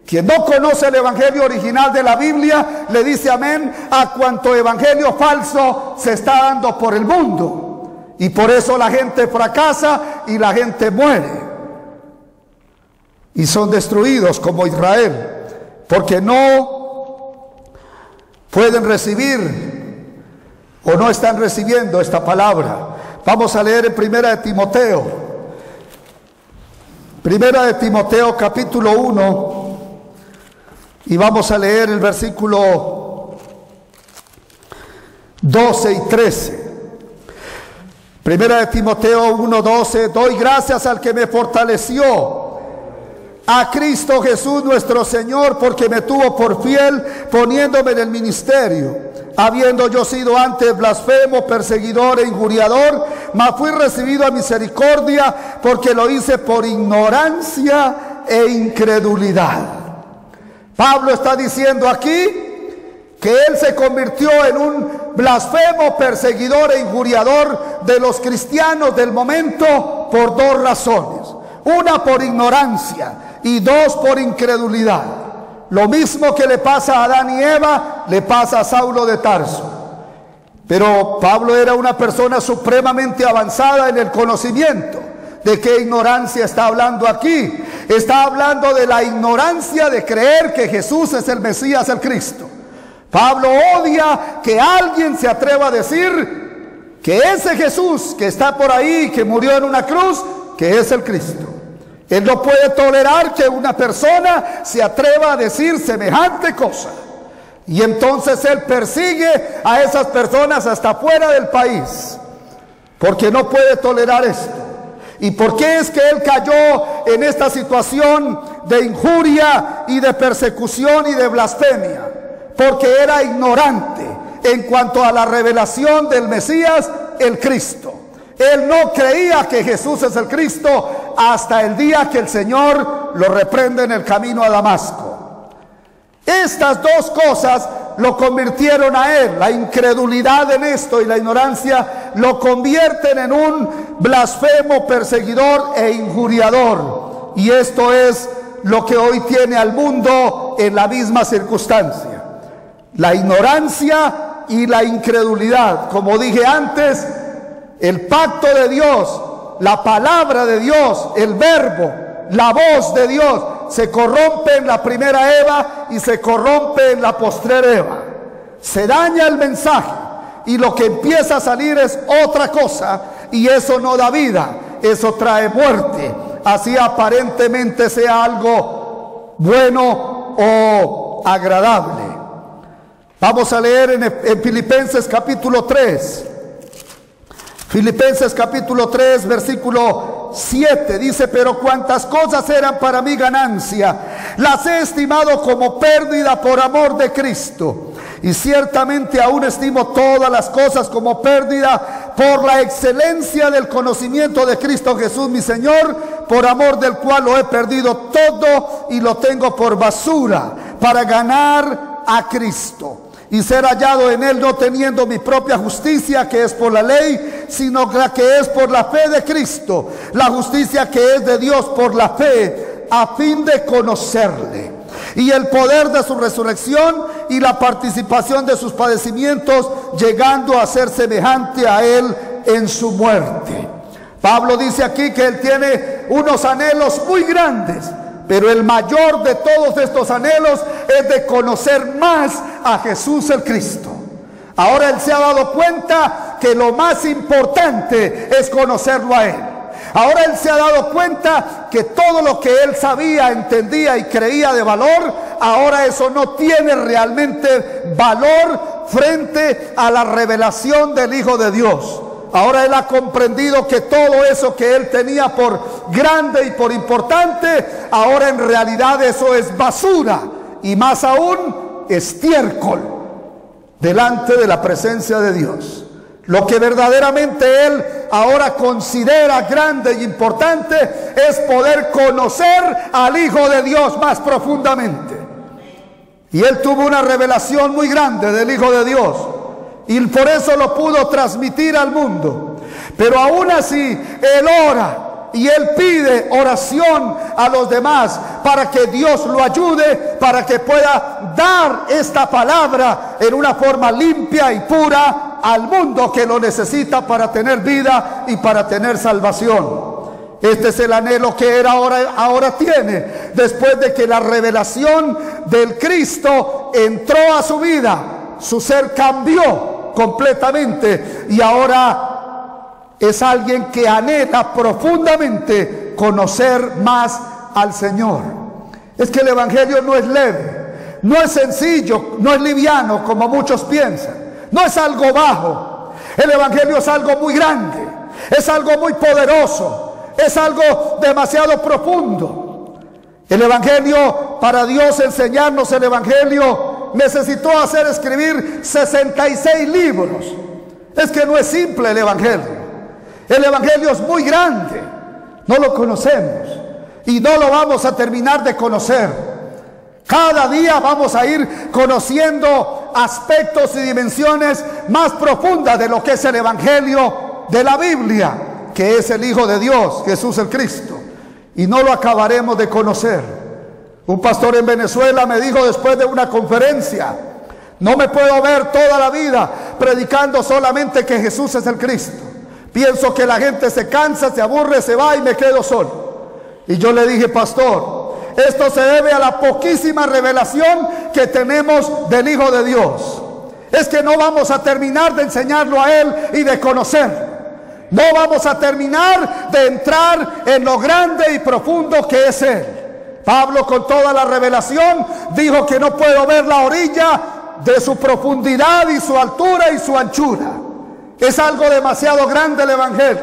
Quien no conoce el evangelio original de la Biblia le dice amén a cuanto evangelio falso se está dando por el mundo, y por eso la gente fracasa y la gente muere y son destruidos como Israel, porque no pueden recibir o no están recibiendo esta palabra. Vamos a leer en Primera de Timoteo. Primera de Timoteo capítulo 1, y vamos a leer el versículo 12 y 13. Primera de Timoteo 1:12. Doy gracias al que me fortaleció, a Cristo Jesús nuestro Señor, porque me tuvo por fiel poniéndome en el ministerio, habiendo yo sido antes blasfemo, perseguidor e injuriador, mas fui recibido a misericordia, porque lo hice por ignorancia e incredulidad. Pablo está diciendo aquí que él se convirtió en un blasfemo, perseguidor e injuriador de los cristianos del momento por dos razones: una, por ignorancia, y dos, por incredulidad. Lo mismo que le pasa a Adán y Eva, le pasa a Saulo de Tarso. Pero Pablo era una persona supremamente avanzada en el conocimiento. ¿De qué ignorancia está hablando aquí? Está hablando de la ignorancia de creer que Jesús es el Mesías, el Cristo. Pablo odia que alguien se atreva a decir que ese Jesús que está por ahí, que murió en una cruz, que es el Cristo. Él no puede tolerar que una persona se atreva a decir semejante cosa. Y entonces él persigue a esas personas hasta fuera del país, porque no puede tolerar esto. ¿Y por qué es que él cayó en esta situación de injuria y de persecución y de blasfemia? Porque era ignorante en cuanto a la revelación del Mesías, el Cristo. Él no creía que Jesús es el Cristo hasta el día que el Señor lo reprende en el camino a Damasco. Estas dos cosas lo convirtieron a él, la incredulidad en esto y la ignorancia lo convierten en un blasfemo, perseguidor e injuriador. Y esto es lo que hoy tiene al mundo en la misma circunstancia: la ignorancia y la incredulidad. Como dije antes, el pacto de Dios, la palabra de Dios, el verbo, la voz de Dios se corrompe en la primera Eva y se corrompe en la postrer Eva. Se daña el mensaje y lo que empieza a salir es otra cosa, y eso no da vida, eso trae muerte, así aparentemente sea algo bueno o agradable. Vamos a leer en Filipenses capítulo 3. Filipenses capítulo 3, versículo 7, dice: pero cuantas cosas eran para mi ganancia, las he estimado como pérdida por amor de Cristo. Y ciertamente aún estimo todas las cosas como pérdida por la excelencia del conocimiento de Cristo Jesús mi Señor, por amor del cual lo he perdido todo y lo tengo por basura, para ganar a Cristo y ser hallado en él, no teniendo mi propia justicia que es por la ley, sino la que es por la fe de Cristo, la justicia que es de Dios por la fe, a fin de conocerle y el poder de su resurrección y la participación de sus padecimientos, llegando a ser semejante a él en su muerte. Pablo dice aquí que él tiene unos anhelos muy grandes, pero el mayor de todos estos anhelos es de conocer más a Jesús el Cristo. Ahora él se ha dado cuenta que lo más importante es conocerlo a él. Ahora él se ha dado cuenta que todo lo que él sabía, entendía y creía de valor, ahora eso no tiene realmente valor frente a la revelación del Hijo de Dios. Ahora él ha comprendido que todo eso que él tenía por grande y por importante, ahora en realidad eso es basura, y más aún estiércol delante de la presencia de Dios. Lo que verdaderamente él ahora considera grande e importante es poder conocer al Hijo de Dios más profundamente. Y él tuvo una revelación muy grande del Hijo de Dios, y por eso lo pudo transmitir al mundo. Pero aún así él ora y él pide oración a los demás para que Dios lo ayude, para que pueda dar esta palabra en una forma limpia y pura al mundo que lo necesita para tener vida y para tener salvación. Este es el anhelo que él ahora tiene, después de que la revelación del Cristo entró a su vida. Su ser cambió completamente y ahora es alguien que anhela profundamente conocer más al Señor. Es que el Evangelio no es leve, no es sencillo, no es liviano como muchos piensan, no es algo bajo. El Evangelio es algo muy grande, es algo muy poderoso, es algo demasiado profundo. El Evangelio, para Dios enseñarnos el Evangelio, necesitó hacer escribir 66 libros. Es que no es simple el Evangelio. El Evangelio es muy grande, no lo conocemos y no lo vamos a terminar de conocer. Cada día vamos a ir conociendo aspectos y dimensiones más profundas de lo que es el Evangelio de la Biblia, que es el Hijo de Dios, Jesús el Cristo, y no lo acabaremos de conocer. Un pastor en Venezuela me dijo después de una conferencia: no me puedo ver toda la vida predicando solamente que Jesús es el Cristo. Pienso que la gente se cansa, se aburre, se va y me quedo solo. Y yo le dije: pastor, esto se debe a la poquísima revelación que tenemos del Hijo de Dios. Es que no vamos a terminar de enseñarlo a Él y de conocerlo. No vamos a terminar de entrar en lo grande y profundo que es Él. Pablo, con toda la revelación, dijo que no puedo ver la orilla de su profundidad y su altura y su anchura. Es algo demasiado grande el Evangelio.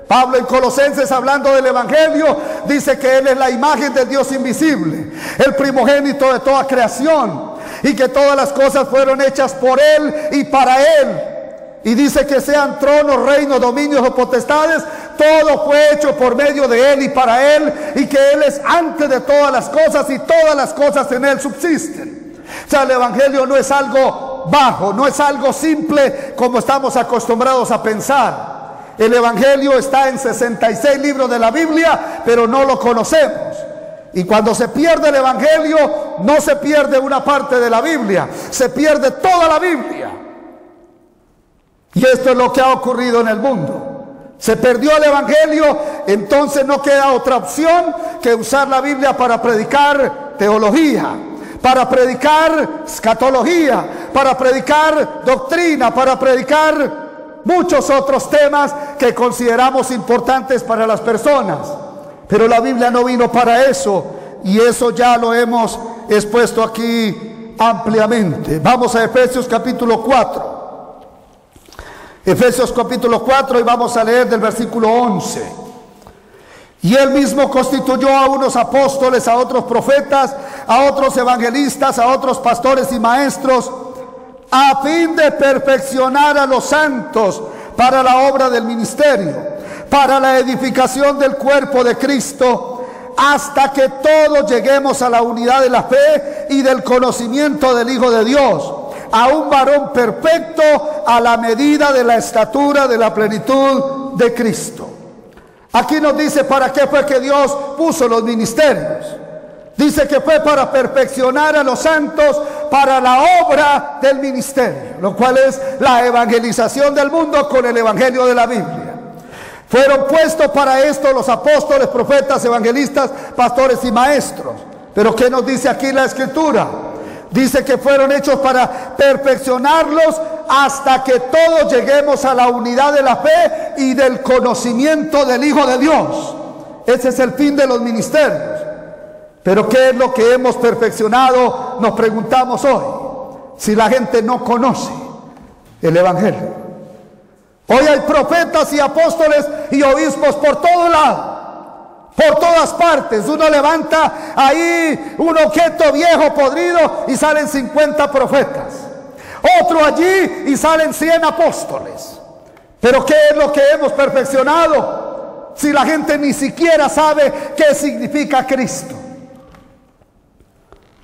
Pablo en Colosenses, hablando del Evangelio, dice que Él es la imagen de Dios invisible, el primogénito de toda creación, y que todas las cosas fueron hechas por Él y para Él. Y dice que sean tronos, reinos, dominios o potestades, todo fue hecho por medio de Él y para Él, y que Él es antes de todas las cosas y todas las cosas en Él subsisten. O sea, el Evangelio no es algo bajo, no es algo simple como estamos acostumbrados a pensar. El Evangelio está en 66 libros de la Biblia, pero no lo conocemos. Y cuando se pierde el Evangelio, no se pierde una parte de la Biblia, se pierde toda la Biblia. Y esto es lo que ha ocurrido en el mundo. Se perdió el Evangelio, entonces no queda otra opción que usar la Biblia para predicar teología, para predicar escatología, para predicar doctrina, para predicar muchos otros temas que consideramos importantes para las personas. Pero la Biblia no vino para eso, y eso ya lo hemos expuesto aquí ampliamente. Vamos a Efesios capítulo 4. Efesios capítulo 4, y vamos a leer del versículo 11. Y Él mismo constituyó a unos apóstoles, a otros profetas, a otros evangelistas, a otros pastores y maestros, a fin de perfeccionar a los santos para la obra del ministerio, para la edificación del cuerpo de Cristo, hasta que todos lleguemos a la unidad de la fe y del conocimiento del Hijo de Dios, a un varón perfecto, a la medida de la estatura de la plenitud de Cristo. Aquí nos dice para qué fue que Dios puso los ministerios. Dice que fue para perfeccionar a los santos para la obra del ministerio, lo cual es la evangelización del mundo con el evangelio de la Biblia. Fueron puestos para esto los apóstoles, profetas, evangelistas, pastores y maestros. Pero ¿qué nos dice aquí la Escritura? Dice que fueron hechos para perfeccionarlos hasta que todos lleguemos a la unidad de la fe y del conocimiento del Hijo de Dios. Ese es el fin de los ministerios. Pero ¿qué es lo que hemos perfeccionado? Nos preguntamos hoy. Si la gente no conoce el evangelio. Hoy hay profetas y apóstoles y obispos por todo lado, por todas partes. Uno levanta ahí un objeto viejo, podrido, y salen 50 profetas. Otro allí y salen 100 apóstoles. Pero ¿qué es lo que hemos perfeccionado? Si la gente ni siquiera sabe qué significa Cristo.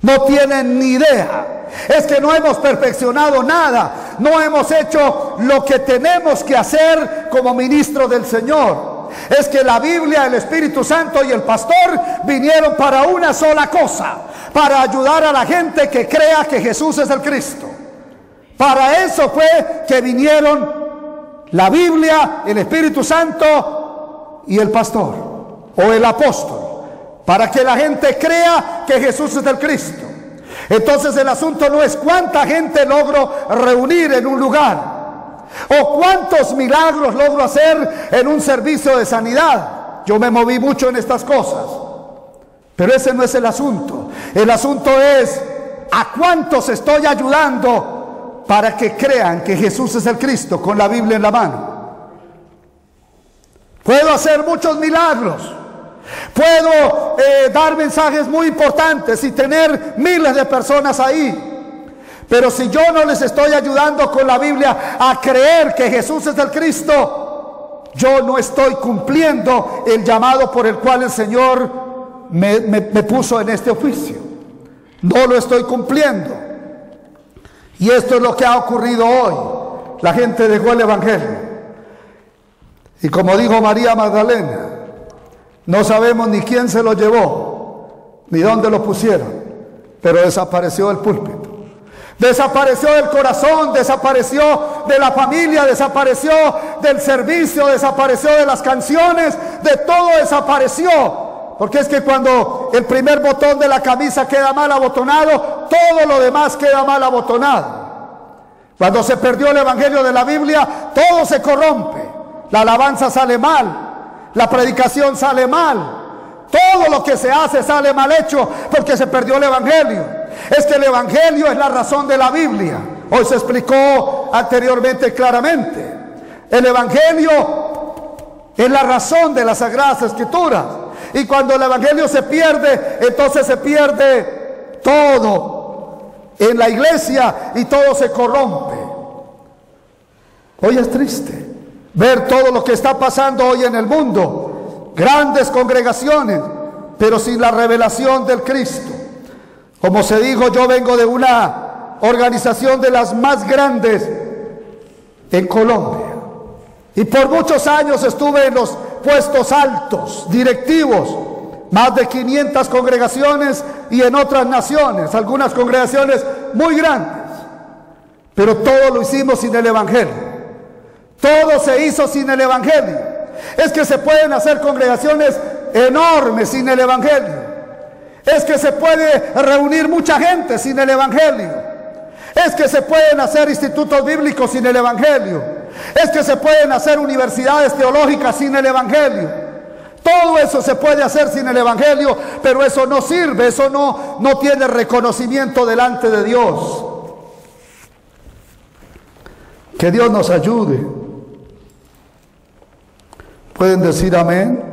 No tienen ni idea. Es que no hemos perfeccionado nada. No hemos hecho lo que tenemos que hacer como ministros del Señor. Es que la Biblia, el Espíritu Santo y el pastor vinieron para una sola cosa: para ayudar a la gente que crea que Jesús es el Cristo. Para eso fue que vinieron la Biblia, el Espíritu Santo y el pastor o el apóstol, para que la gente crea que Jesús es el Cristo. Entonces el asunto no es cuánta gente logro reunir en un lugar o cuántos milagros logro hacer en un servicio de sanidad. Yo me moví mucho en estas cosas, pero ese no es el asunto. El asunto es a cuántos estoy ayudando para que crean que Jesús es el Cristo con la Biblia en la mano. Puedo hacer muchos milagros, puedo dar mensajes muy importantes y tener miles de personas ahí, pero si yo no les estoy ayudando con la Biblia a creer que Jesús es el Cristo, yo no estoy cumpliendo el llamado por el cual el Señor me puso en este oficio. No lo estoy cumpliendo. Y esto es lo que ha ocurrido hoy. La gente dejó el evangelio. Y como dijo María Magdalena, no sabemos ni quién se lo llevó, ni dónde lo pusieron, pero desapareció del púlpito, desapareció del corazón, desapareció de la familia, desapareció del servicio, desapareció de las canciones, de todo desapareció. Porque es que cuando el primer botón de la camisa queda mal abotonado, todo lo demás queda mal abotonado. Cuando se perdió el evangelio de la Biblia, todo se corrompe. La alabanza sale mal, la predicación sale mal, todo lo que se hace sale mal hecho porque se perdió el evangelio. Es que el evangelio es la razón de la Biblia. Hoy se explicó anteriormente claramente. El evangelio es la razón de las Sagradas Escrituras. Y cuando el evangelio se pierde, entonces se pierde todo en la iglesia y todo se corrompe. Hoy es triste ver todo lo que está pasando hoy en el mundo. Grandes congregaciones, pero sin la revelación del Cristo. Como se dijo, yo vengo de una organización de las más grandes en Colombia. Y por muchos años estuve en los puestos altos, directivos, más de 500 congregaciones y en otras naciones, algunas congregaciones muy grandes. Pero todo lo hicimos sin el evangelio. Todo se hizo sin el evangelio. Es que se pueden hacer congregaciones enormes sin el evangelio. Es que se puede reunir mucha gente sin el evangelio. Es que se pueden hacer institutos bíblicos sin el evangelio. Es que se pueden hacer universidades teológicas sin el evangelio. Todo eso se puede hacer sin el evangelio, pero eso no sirve, eso no tiene reconocimiento delante de Dios. Que Dios nos ayude. ¿Pueden decir amén?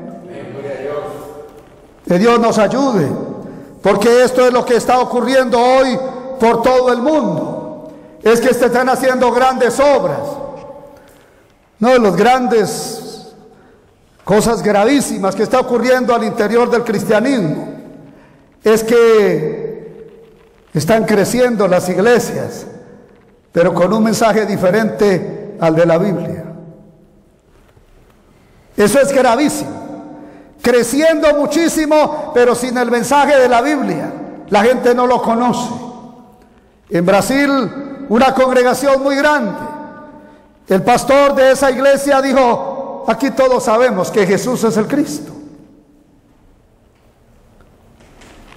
Que Dios nos ayude, porque esto es lo que está ocurriendo hoy por todo el mundo. Es que se están haciendo grandes obras. No, las grandes cosas gravísimas que está ocurriendo al interior del cristianismo es que están creciendo las iglesias, pero con un mensaje diferente al de la Biblia. Eso es gravísimo. creciendo muchísimo, pero sin el mensaje de la Biblia. La gente no lo conoce. En Brasil, una congregación muy grande, el pastor de esa iglesia dijo: aquí todos sabemos que Jesús es el Cristo.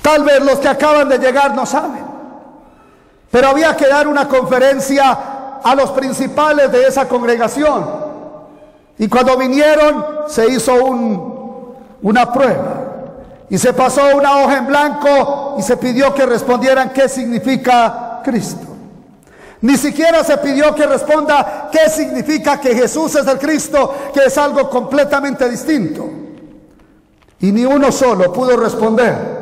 Tal vez los que acaban de llegar no saben, pero había que dar una conferencia a los principales de esa congregación. Y cuando vinieron, se hizo una prueba. Y se pasó una hoja en blanco y se pidió que respondieran qué significa Cristo. Ni siquiera se pidió que responda qué significa que Jesús es el Cristo, que es algo completamente distinto. Y ni uno solo pudo responder.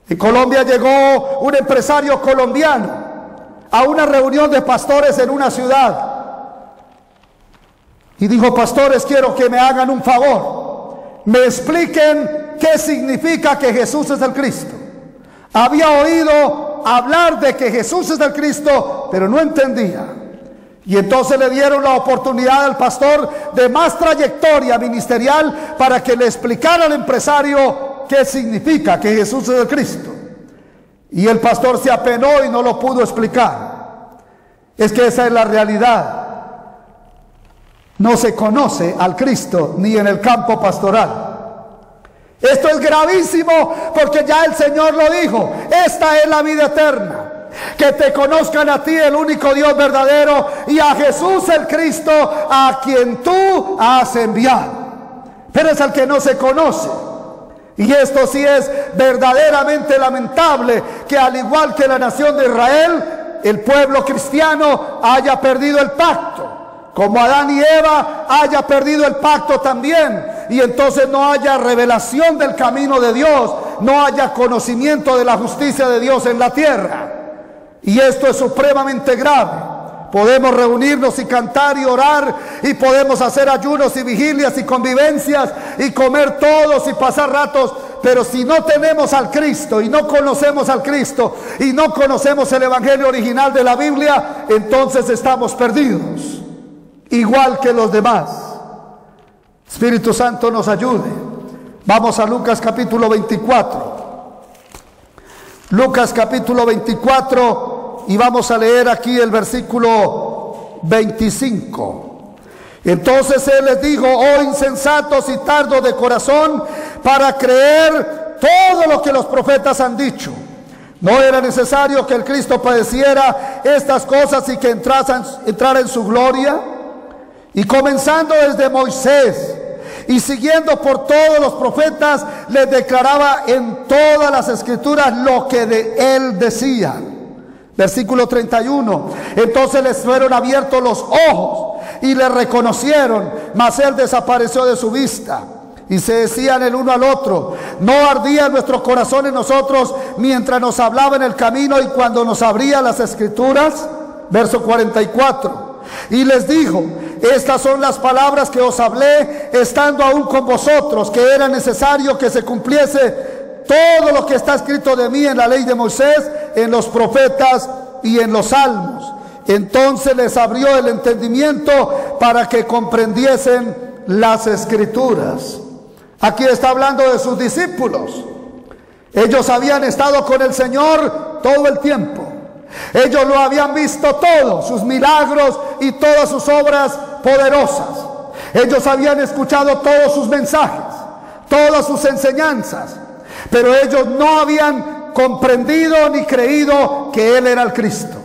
En Colombia llegó un empresario colombiano a una reunión de pastores en una ciudad y dijo: pastores, quiero que me hagan un favor, me expliquen qué significa que Jesús es el Cristo. Había oído hablar de que Jesús es el Cristo, pero no entendía. Y entonces le dieron la oportunidad al pastor de más trayectoria ministerial para que le explicara al empresario qué significa que Jesús es el Cristo. Y el pastor se apenó y no lo pudo explicar. Es que esa es la realidad. No se conoce al Cristo ni en el campo pastoral. Esto es gravísimo, porque ya el Señor lo dijo: esta es la vida eterna, que te conozcan a ti, el único Dios verdadero, y a Jesús el Cristo, a quien tú has enviado. Pero es al que no se conoce. Y esto sí es verdaderamente lamentable, que al igual que la nación de Israel, el pueblo cristiano haya perdido el pacto, como Adán y Eva haya perdido el pacto también, y entonces no haya revelación del camino de Dios, no haya conocimiento de la justicia de Dios en la tierra. Y esto es supremamente grave. Podemos reunirnos y cantar y orar, y podemos hacer ayunos y vigilias y convivencias y comer todos y pasar ratos, pero si no tenemos al Cristo y no conocemos al Cristo y no conocemos el evangelio original de la Biblia, entonces estamos perdidos, igual que los demás. Espíritu Santo nos ayude. Vamos a Lucas capítulo 24. Lucas capítulo 24. Y vamos a leer aquí el versículo 25. Entonces él les dijo: oh insensatos y tardos de corazón, para creer todo lo que los profetas han dicho. ¿No era necesario que el Cristo padeciera estas cosas y que entrara en su gloria? Y comenzando desde Moisés y siguiendo por todos los profetas, les declaraba en todas las escrituras lo que de él decía. Versículo 31. Entonces les fueron abiertos los ojos y le reconocieron, mas él desapareció de su vista. Y se decían el uno al otro: ¿no ardía nuestro corazón en nosotros mientras nos hablaba en el camino y cuando nos abría las escrituras? Verso 44. Y les dijo: estas son las palabras que os hablé estando aún con vosotros, que era necesario que se cumpliese todo lo que está escrito de mí en la ley de Moisés, en los profetas y en los salmos. Entonces les abrió el entendimiento para que comprendiesen las escrituras. Aquí está hablando de sus discípulos. Ellos habían estado con el Señor todo el tiempo. Ellos lo habían visto todo, sus milagros y todas sus obras poderosas. Ellos habían escuchado todos sus mensajes, todas sus enseñanzas, pero ellos no habían comprendido ni creído que Él era el Cristo.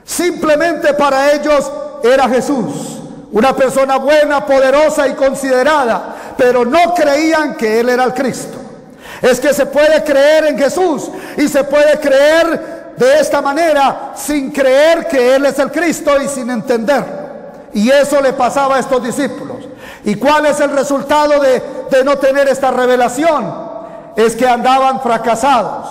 Simplemente para ellos era Jesús, una persona buena, poderosa y considerada, pero no creían que Él era el Cristo. Es que se puede creer en Jesús y se puede creer de esta manera sin creer que Él es el Cristo y sin entenderlo. Y eso le pasaba a estos discípulos. ¿Y cuál es el resultado de no tener esta revelación? Es que andaban fracasados.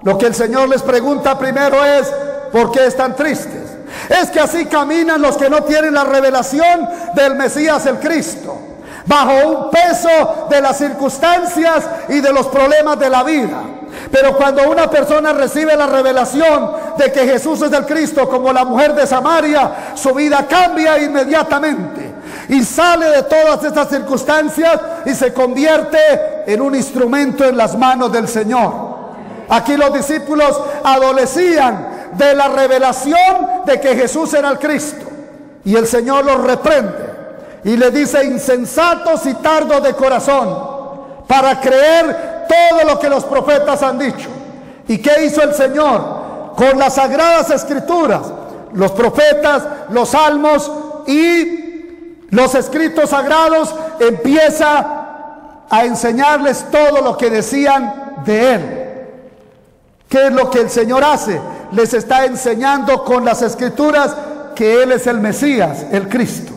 Lo que el Señor les pregunta primero es: ¿por qué están tristes? Es que así caminan los que no tienen la revelación del Mesías el Cristo, bajo un peso de las circunstancias y de los problemas de la vida. Pero cuando una persona recibe la revelación de que Jesús es el Cristo, como la mujer de Samaria, su vida cambia inmediatamente. y sale de todas estas circunstancias y se convierte en un instrumento en las manos del Señor. Aquí los discípulos adolecían de la revelación de que Jesús era el Cristo, y el Señor los reprende y le dice: insensatos y tardos de corazón para creer todo lo que los profetas han dicho. ¿Y qué hizo el Señor? Con las sagradas escrituras, los profetas, los salmos y los escritos sagrados, empieza a enseñarles todo lo que decían de Él. ¿Qué es lo que el Señor hace? Les está enseñando con las escrituras que Él es el Mesías, el Cristo,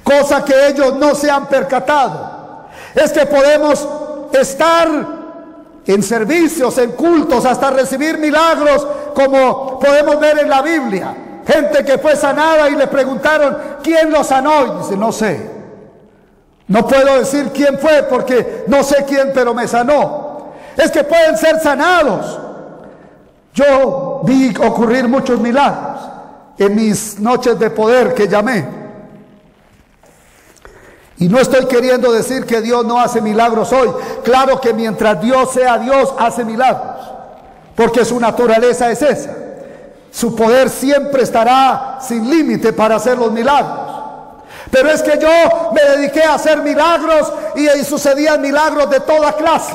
cosa que ellos no se han percatado. Es que podemos estar en servicios, en cultos, hasta recibir milagros, como podemos ver en la Biblia. Gente que fue sanada y le preguntaron: ¿quién lo sanó? Y dice: no sé, no puedo decir quién fue porque no sé quién, pero me sanó. Es que pueden ser sanados. Yo vi ocurrir muchos milagros en mis noches de poder que llamé. Y no estoy queriendo decir que Dios no hace milagros hoy. Claro que mientras Dios sea Dios, hace milagros, porque su naturaleza es esa. Su poder siempre estará sin límite para hacer los milagros. Pero es que yo me dediqué a hacer milagros y sucedían milagros de toda clase.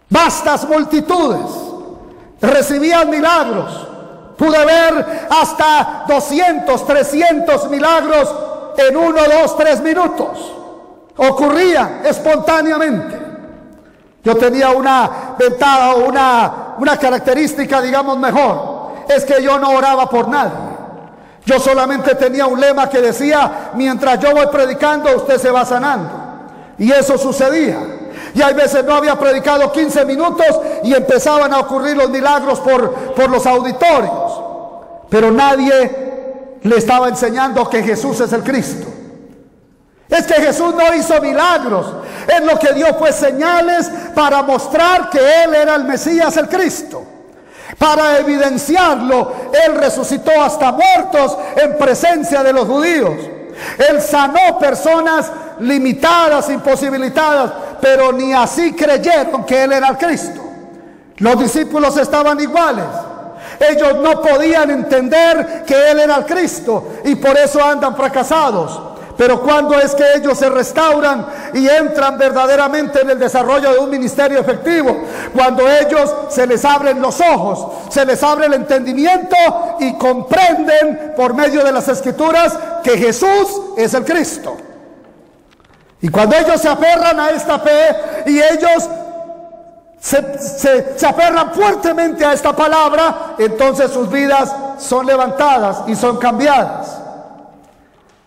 Vastas multitudes recibían milagros. Pude ver hasta 200, 300 milagros en 1, 2, 3 minutos. Ocurría espontáneamente. Yo tenía una ventaja o una característica, digamos, mejor. Es que yo no oraba por nadie. Yo solamente tenía un lema que decía: mientras yo voy predicando, usted se va sanando. Y eso sucedía. Y hay veces no había predicado 15 minutos y empezaban a ocurrir los milagros por los auditorios. Pero nadie le estaba enseñando que Jesús es el Cristo. Es que Jesús no hizo milagros. Él lo que dio fue señales para mostrar que Él era el Mesías, el Cristo. Para evidenciarlo, Él resucitó hasta muertos en presencia de los judíos. Él sanó personas limitadas, imposibilitadas, pero ni así creyeron que Él era el Cristo. Los discípulos estaban iguales. Ellos no podían entender que Él era el Cristo y por eso andan fracasados. Pero cuando es que ellos se restauran y entran verdaderamente en el desarrollo de un ministerio efectivo, cuando ellos se les abren los ojos, se les abre el entendimiento y comprenden por medio de las escrituras que Jesús es el Cristo. Y cuando ellos se aferran a esta fe y ellos se aferran fuertemente a esta palabra, entonces sus vidas son levantadas y son cambiadas.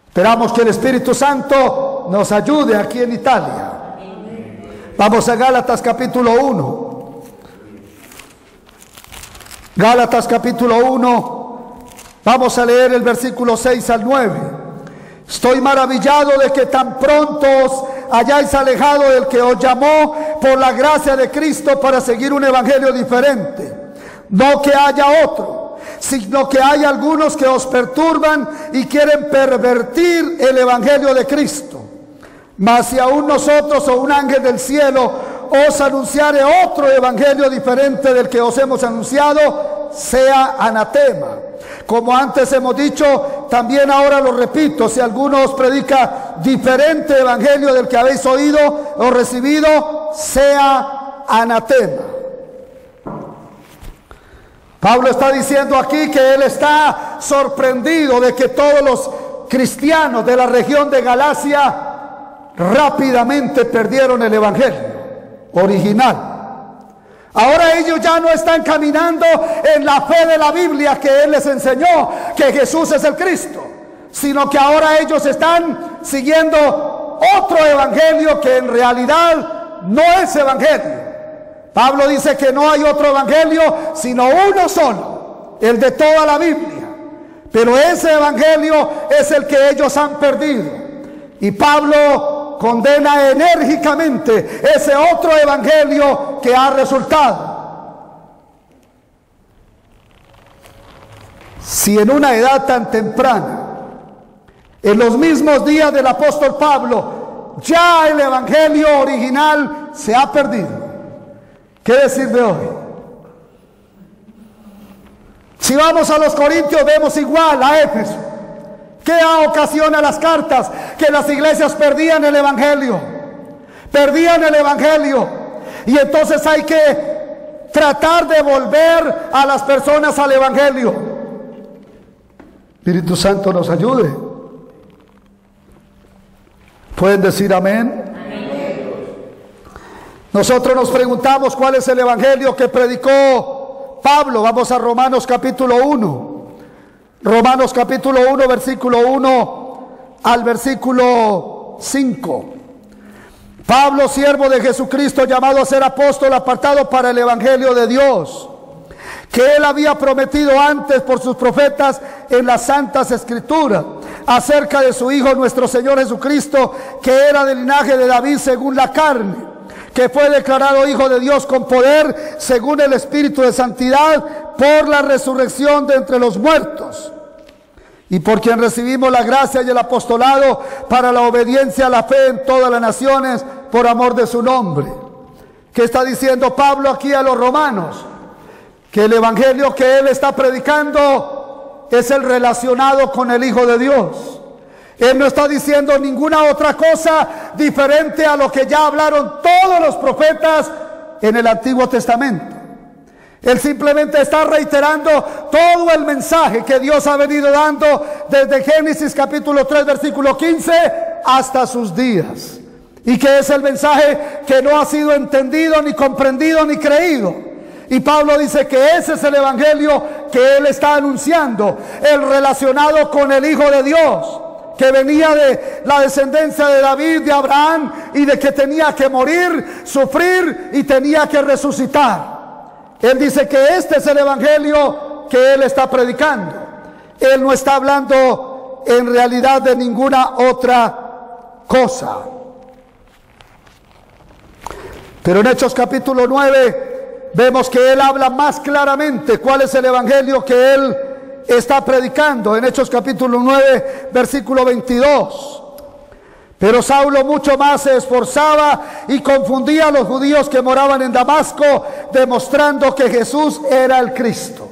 Esperamos que el Espíritu Santo nos ayude aquí en Italia. Vamos a Gálatas capítulo 1. Gálatas capítulo 1. Vamos a leer el versículo 6 al 9. Estoy maravillado de que tan pronto os hayáis alejado del que os llamó por la gracia de Cristo para seguir un evangelio diferente. No que haya otro, sino que hay algunos que os perturban y quieren pervertir el evangelio de Cristo. Mas si aún nosotros o un ángel del cielo os anunciare otro evangelio diferente del que os hemos anunciado, sea anatema. Como antes hemos dicho, también ahora lo repito: si alguno os predica diferente evangelio del que habéis oído o recibido, sea anatema. Pablo está diciendo aquí que él está sorprendido de que todos los cristianos de la región de Galacia rápidamente perdieron el evangelio original. Ahora ellos ya no están caminando en la fe de la Biblia que Él les enseñó, que Jesús es el Cristo, sino que ahora ellos están siguiendo otro evangelio que en realidad no es evangelio. Pablo dice que no hay otro evangelio sino uno solo, el de toda la Biblia. Pero ese evangelio es el que ellos han perdido. Y Pablo condena enérgicamente ese otro evangelio que ha resultado. Si en una edad tan temprana En los mismos días del apóstol Pablo, ya el evangelio original se ha perdido. ¿Qué decir de hoy? Si vamos a los Corintios, vemos igual a Éfeso. ¿Qué ocasiona las cartas? Que las iglesias perdían el evangelio. Perdían el evangelio. Y entonces hay que tratar de volver a las personas al evangelio. Espíritu Santo nos ayude. ¿Pueden decir amén? Nosotros nos preguntamos cuál es el evangelio que predicó Pablo. Vamos a Romanos capítulo 1. Romanos capítulo 1, versículo 1 al versículo 5. Pablo, siervo de Jesucristo, llamado a ser apóstol, apartado para el evangelio de Dios, que él había prometido antes por sus profetas en las santas escrituras, acerca de su Hijo nuestro Señor Jesucristo, que era del linaje de David según la carne, que fue declarado Hijo de Dios con poder, según el Espíritu de santidad, por la resurrección de entre los muertos, y por quien recibimos la gracia y el apostolado para la obediencia a la fe en todas las naciones, por amor de su nombre. ¿Qué está diciendo Pablo aquí a los romanos? Que el evangelio que él está predicando es el relacionado con el Hijo de Dios. Él no está diciendo ninguna otra cosa diferente a lo que ya hablaron todos los profetas en el Antiguo Testamento. Él simplemente está reiterando todo el mensaje que Dios ha venido dando desde Génesis capítulo 3 versículo 15 hasta sus días. Y que es el mensaje que no ha sido entendido, ni comprendido, ni creído. Y Pablo dice que ese es el evangelio que él está anunciando, el relacionado con el Hijo de Dios, que venía de la descendencia de David, de Abraham, y de que tenía que morir, sufrir y tenía que resucitar. Él dice que este es el evangelio que él está predicando. Él no está hablando en realidad de ninguna otra cosa. Pero en Hechos capítulo 9 vemos que él habla más claramente cuál es el evangelio que él está predicando. En Hechos capítulo 9 versículo 22. Pero Saulo mucho más se esforzaba y confundía a los judíos que moraban en Damasco, demostrando que Jesús era el Cristo.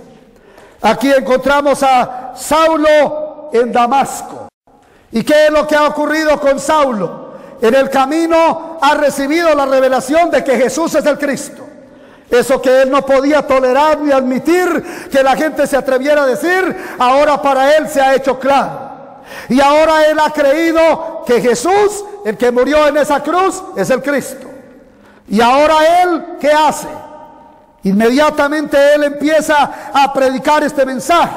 Aquí encontramos a Saulo en Damasco. ¿Y qué es lo que ha ocurrido con Saulo? En el camino ha recibido la revelación de que Jesús es el Cristo. Eso que él no podía tolerar ni admitir que la gente se atreviera a decir, ahora para él se ha hecho claro. Y ahora él ha creído que Jesús, el que murió en esa cruz, es el Cristo. Y ahora él, ¿qué hace? Inmediatamente él empieza a predicar este mensaje.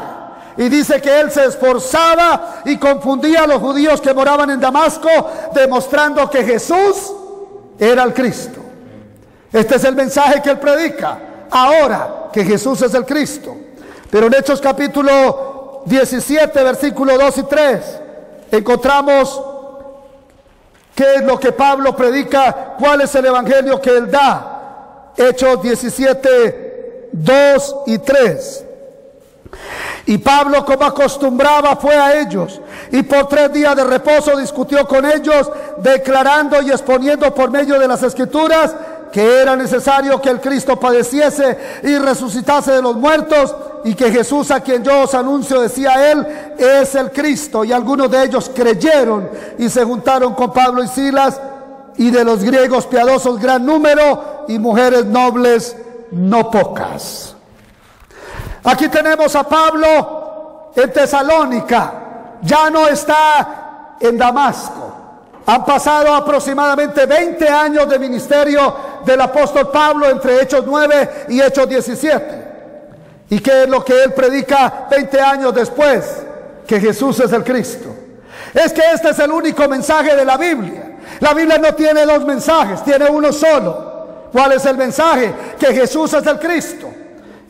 Y dice que él se esforzaba y confundía a los judíos que moraban en Damasco, demostrando que Jesús era el Cristo. Este es el mensaje que él predica. Ahora que Jesús es el Cristo. Pero en Hechos capítulo 17, versículos 2 y 3, encontramos qué es lo que Pablo predica, cuál es el evangelio que él da. Hechos 17, 2 y 3. Y Pablo, como acostumbraba, fue a ellos, y por 3 días de reposo discutió con ellos, declarando y exponiendo por medio de las Escrituras que era necesario que el Cristo padeciese y resucitase de los muertos, y que Jesús, a quien yo os anuncio, decía él, es el Cristo. Y algunos de ellos creyeron y se juntaron con Pablo y Silas, y de los griegos piadosos gran número, y mujeres nobles no pocas. Aquí tenemos a Pablo en Tesalónica, ya no está en Damasco. Han pasado aproximadamente 20 años de ministerio del apóstol Pablo entre Hechos 9 y Hechos 17. ¿Y qué es lo que él predica 20 años después? Que Jesús es el Cristo. Es que este es el único mensaje de la Biblia. La Biblia no tiene 2 mensajes, tiene uno solo. ¿Cuál es el mensaje? Que Jesús es el Cristo.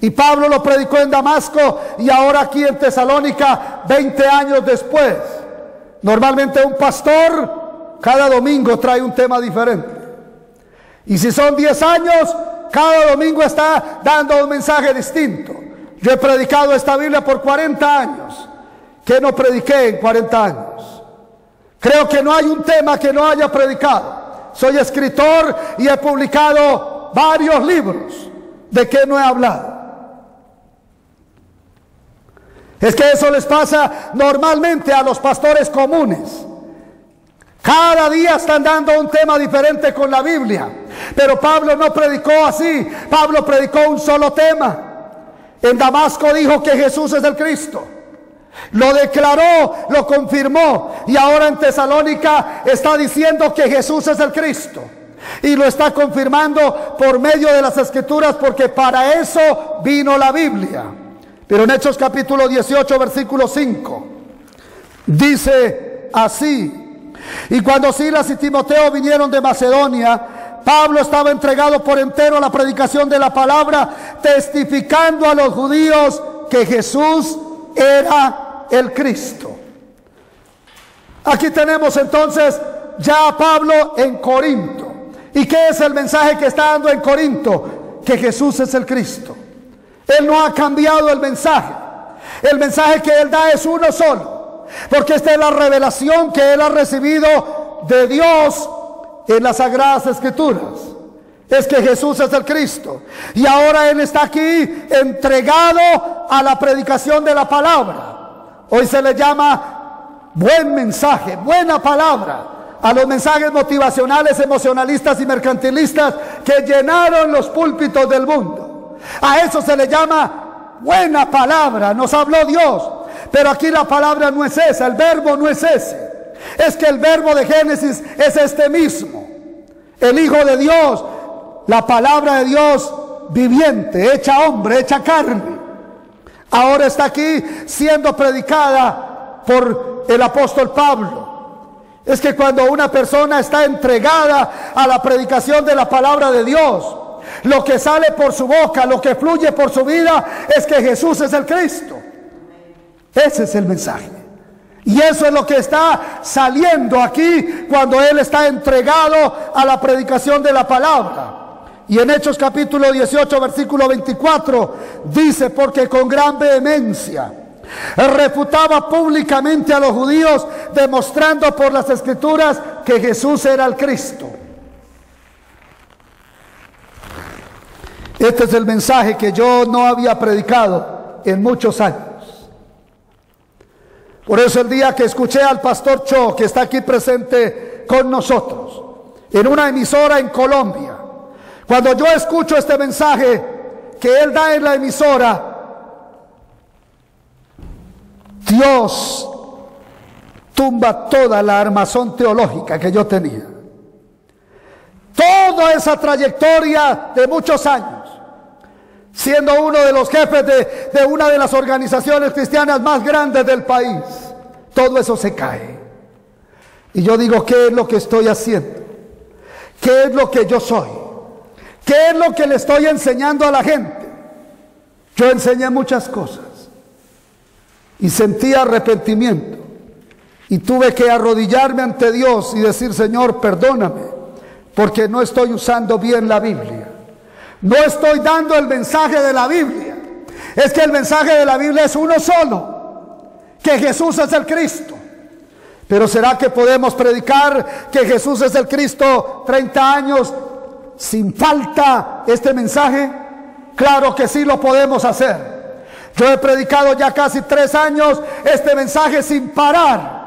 Y Pablo lo predicó en Damasco y ahora aquí en Tesalónica 20 años después. Normalmente un pastor cada domingo trae un tema diferente. Y si son 10 años, cada domingo está dando un mensaje distinto. Yo he predicado esta Biblia por 40 años. ¿Qué no prediqué en 40 años? Creo que no hay un tema que no haya predicado. Soy escritor y he publicado varios libros. ¿De qué no he hablado? Es que eso les pasa normalmente a los pastores comunes. Cada día están dando un tema diferente con la Biblia. Pero Pablo no predicó así. Pablo predicó un solo tema. En Damasco dijo que Jesús es el Cristo. Lo declaró, lo confirmó, y ahora en Tesalónica está diciendo que Jesús es el Cristo, y lo está confirmando por medio de las Escrituras, porque para eso vino la Biblia. Pero en Hechos capítulo 18 versículo 5 dice así: y cuando Silas y Timoteo vinieron de Macedonia, Pablo estaba entregado por entero a la predicación de la palabra, testificando a los judíos que Jesús era el Cristo. Aquí tenemos entonces ya a Pablo en Corinto. ¿Y qué es el mensaje que está dando en Corinto? Que Jesús es el Cristo. Él no ha cambiado el mensaje. El mensaje que él da es uno solo, porque esta es la revelación que él ha recibido de Dios en las Sagradas Escrituras. Es que Jesús es el Cristo, y ahora él está aquí entregado a la predicación de la palabra. Hoy se le llama buen mensaje, buena palabra, a los mensajes motivacionales, emocionalistas y mercantilistas que llenaron los púlpitos del mundo. A eso se le llama buena palabra. Nos habló Dios, pero aquí la palabra no es esa, el verbo no es ese. Es que el verbo de Génesis es este mismo, el Hijo de Dios, la palabra de Dios viviente, hecha hombre, hecha carne. Ahora está aquí siendo predicada por el apóstol Pablo. Es que cuando una persona está entregada a la predicación de la palabra de Dios, lo que sale por su boca, lo que fluye por su vida, es que Jesús es el Cristo. Ese es el mensaje. Y eso es lo que está saliendo aquí cuando él está entregado a la predicación de la palabra. Y en Hechos capítulo 18 versículo 24 dice: porque con gran vehemencia refutaba públicamente a los judíos, demostrando por las Escrituras que Jesús era el Cristo. Este es el mensaje que yo no había predicado en muchos años. Por eso el día que escuché al pastor Cho, que está aquí presente con nosotros, en una emisora en Colombia, cuando yo escucho este mensaje que él da en la emisora, Dios tumba toda la armazón teológica que yo tenía. Toda esa trayectoria de muchos años, siendo uno de los jefes de una de las organizaciones cristianas más grandes del país, todo eso se cae. Y yo digo, ¿qué es lo que estoy haciendo? ¿Qué es lo que yo soy? ¿Qué es lo que le estoy enseñando a la gente? Yo enseñé muchas cosas y sentí arrepentimiento, y tuve que arrodillarme ante Dios y decir: Señor, perdóname, porque no estoy usando bien la Biblia. No estoy dando el mensaje de la Biblia. Es que el mensaje de la Biblia es uno solo, que Jesús es el Cristo. Pero ¿será que podemos predicar que Jesús es el Cristo 30 años sin falta este mensaje? Claro que sí lo podemos hacer. Yo he predicado ya casi 3 años este mensaje sin parar,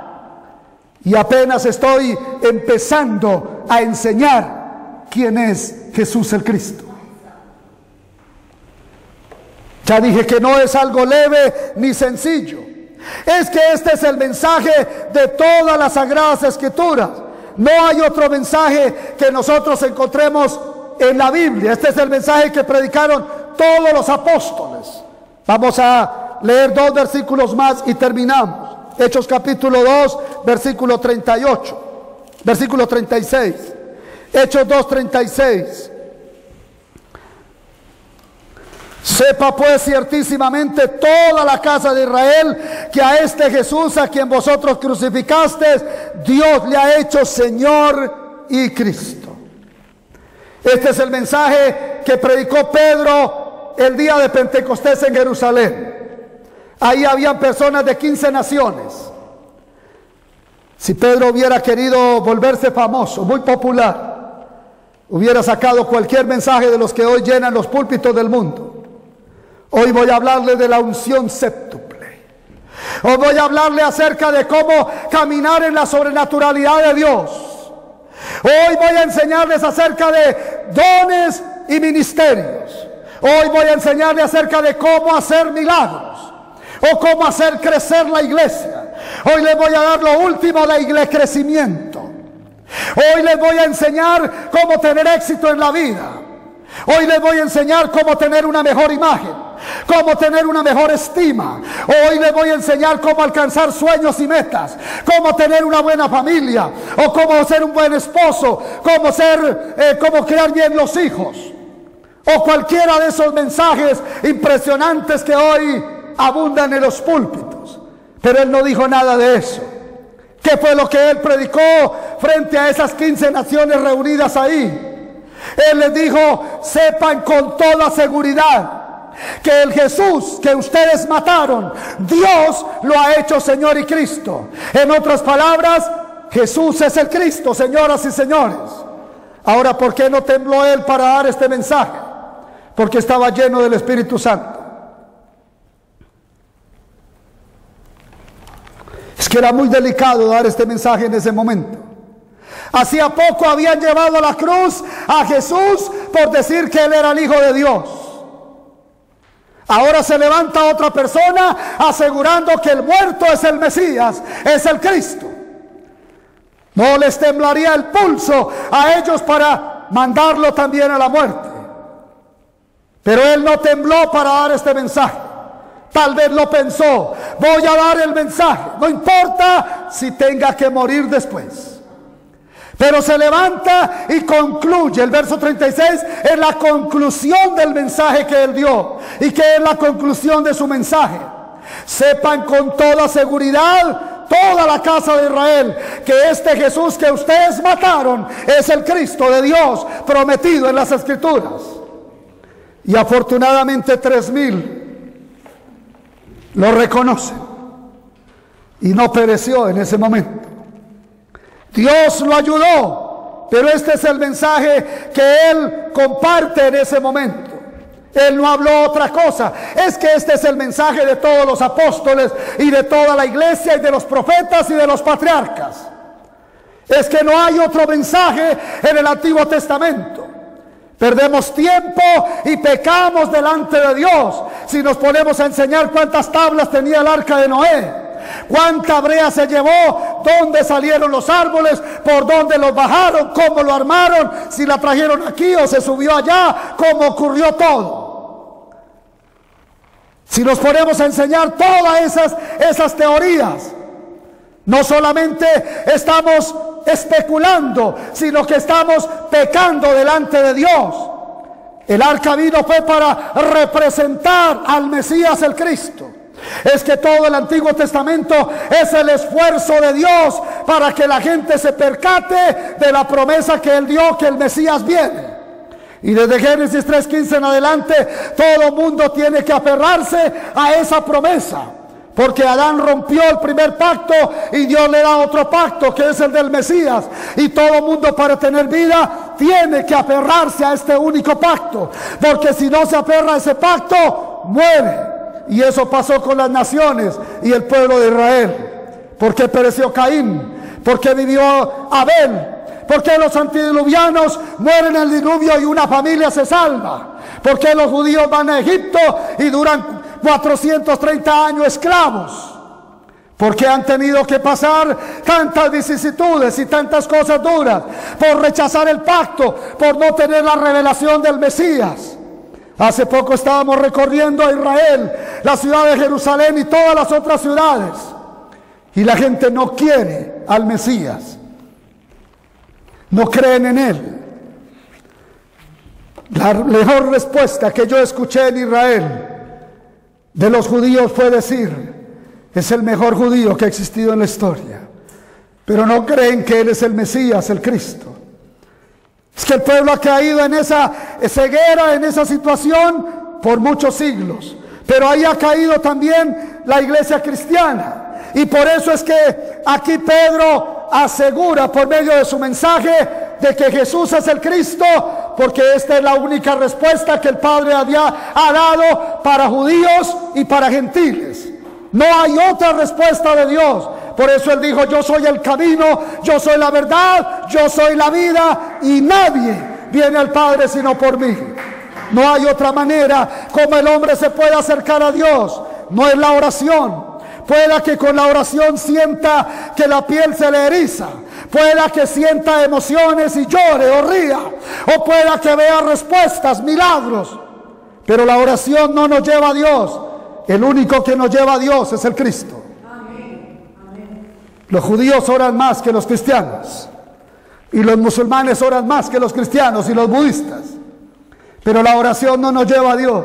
y apenas estoy empezando a enseñar quién es Jesús el Cristo. Ya dije que no es algo leve ni sencillo. Es que este es el mensaje de todas las Sagradas Escrituras. No hay otro mensaje que nosotros encontremos en la Biblia. Este es el mensaje que predicaron todos los apóstoles. Vamos a leer 2 versículos más y terminamos. Hechos capítulo 2, versículo 38, versículo 36. Hechos 2, 36. Sepa pues ciertísimamente toda la casa de Israel que a este Jesús, a quien vosotros crucificasteis, Dios le ha hecho Señor y Cristo. Este es el mensaje que predicó Pedro el día de Pentecostés en Jerusalén. Ahí habían personas de 15 naciones. Si Pedro hubiera querido volverse famoso, muy popular, hubiera sacado cualquier mensaje de los que hoy llenan los púlpitos del mundo. Hoy voy a hablarle de la unción séptuple. Hoy voy a hablarle acerca de cómo caminar en la sobrenaturalidad de Dios. Hoy voy a enseñarles acerca de dones y ministerios. Hoy voy a enseñarles acerca de cómo hacer milagros o cómo hacer crecer la iglesia. Hoy les voy a dar lo último de crecimiento. Hoy les voy a enseñar cómo tener éxito en la vida. Hoy les voy a enseñar cómo tener una mejor imagen, cómo tener una mejor estima. Hoy les voy a enseñar cómo alcanzar sueños y metas, cómo tener una buena familia, o cómo ser un buen esposo, cómo criar bien los hijos, o cualquiera de esos mensajes impresionantes que hoy abundan en los púlpitos. Pero él no dijo nada de eso. ¿Qué fue lo que él predicó frente a esas 15 naciones reunidas ahí? Él les dijo: sepan con toda seguridad que el Jesús que ustedes mataron, Dios lo ha hecho Señor y Cristo. En otras palabras, Jesús es el Cristo, señoras y señores. Ahora, ¿por qué no tembló él para dar este mensaje? Porque estaba lleno del Espíritu Santo. Es que era muy delicado dar este mensaje en ese momento. Hacía poco habían llevado a la cruz a Jesús por decir que él era el Hijo de Dios. Ahora se levanta otra persona asegurando que el muerto es el Mesías, es el Cristo. No les temblaría el pulso a ellos para mandarlo también a la muerte. Pero él no tembló para dar este mensaje. Tal vez lo pensó: voy a dar el mensaje, no importa si tenga que morir después. Pero se levanta y concluye. El verso 36 es la conclusión del mensaje que él dio. ¿Y qué es la conclusión de su mensaje? Sepan con toda seguridad, toda la casa de Israel, que este Jesús que ustedes mataron es el Cristo de Dios prometido en las Escrituras. Y afortunadamente 3,000 lo reconocen y no pereció en ese momento. Dios lo ayudó, pero este es el mensaje que él comparte en ese momento. Él no habló otra cosa. Es que este es el mensaje de todos los apóstoles y de toda la iglesia y de los profetas y de los patriarcas. Es que no hay otro mensaje en el Antiguo Testamento. Perdemos tiempo y pecamos delante de Dios si nos ponemos a enseñar cuántas tablas tenía el arca de Noé, cuánta brea se llevó, dónde salieron los árboles, por dónde los bajaron, cómo lo armaron, si la trajeron aquí o se subió allá, cómo ocurrió todo. Si nos ponemos a enseñar todas esas teorías, no solamente estamos especulando, sino que estamos pecando delante de Dios. El arca vino fue para representar al Mesías, el Cristo. Es que todo el Antiguo Testamento es el esfuerzo de Dios para que la gente se percate de la promesa que él dio, que el Mesías viene. Y desde Génesis 3:15 en adelante, todo mundo tiene que aferrarse a esa promesa. Porque Adán rompió el primer pacto y Dios le da otro pacto, que es el del Mesías. Y todo mundo, para tener vida, tiene que aferrarse a este único pacto. Porque si no se aferra a ese pacto, muere. Y eso pasó con las naciones y el pueblo de Israel. ¿Por qué pereció Caín? ¿Por qué vivió Abel? ¿Por qué los antediluvianos mueren en el diluvio y una familia se salva? ¿Por qué los judíos van a Egipto y duran 430 años esclavos? Porque han tenido que pasar tantas vicisitudes y tantas cosas duras por rechazar el pacto, por no tener la revelación del Mesías. Hace poco estábamos recorriendo a Israel, la ciudad de Jerusalén y todas las otras ciudades, y la gente no quiere al Mesías, no creen en él. La mejor respuesta que yo escuché en Israel de los judíos fue decir: es el mejor judío que ha existido en la historia, pero no creen que él es el Mesías, el Cristo. Es que el pueblo ha caído en esa ceguera, en esa situación por muchos siglos, pero ahí ha caído también la iglesia cristiana. Y por eso es que aquí Pedro asegura por medio de su mensaje de que Jesús es el Cristo, porque esta es la única respuesta que el Padre ha dado para judíos y para gentiles. No hay otra respuesta de Dios. Por eso Él dijo: yo soy el camino, yo soy la verdad, yo soy la vida, y nadie viene al Padre sino por mí. No hay otra manera como el hombre se puede acercar a Dios. No es la oración. Pueda que con la oración sienta que la piel se le eriza, pueda que sienta emociones y llore o ría, o pueda que vea respuestas, milagros, pero la oración no nos lleva a Dios. El único que nos lleva a Dios es el Cristo. Los judíos oran más que los cristianos, y los musulmanes oran más que los cristianos y los budistas, pero la oración no nos lleva a Dios,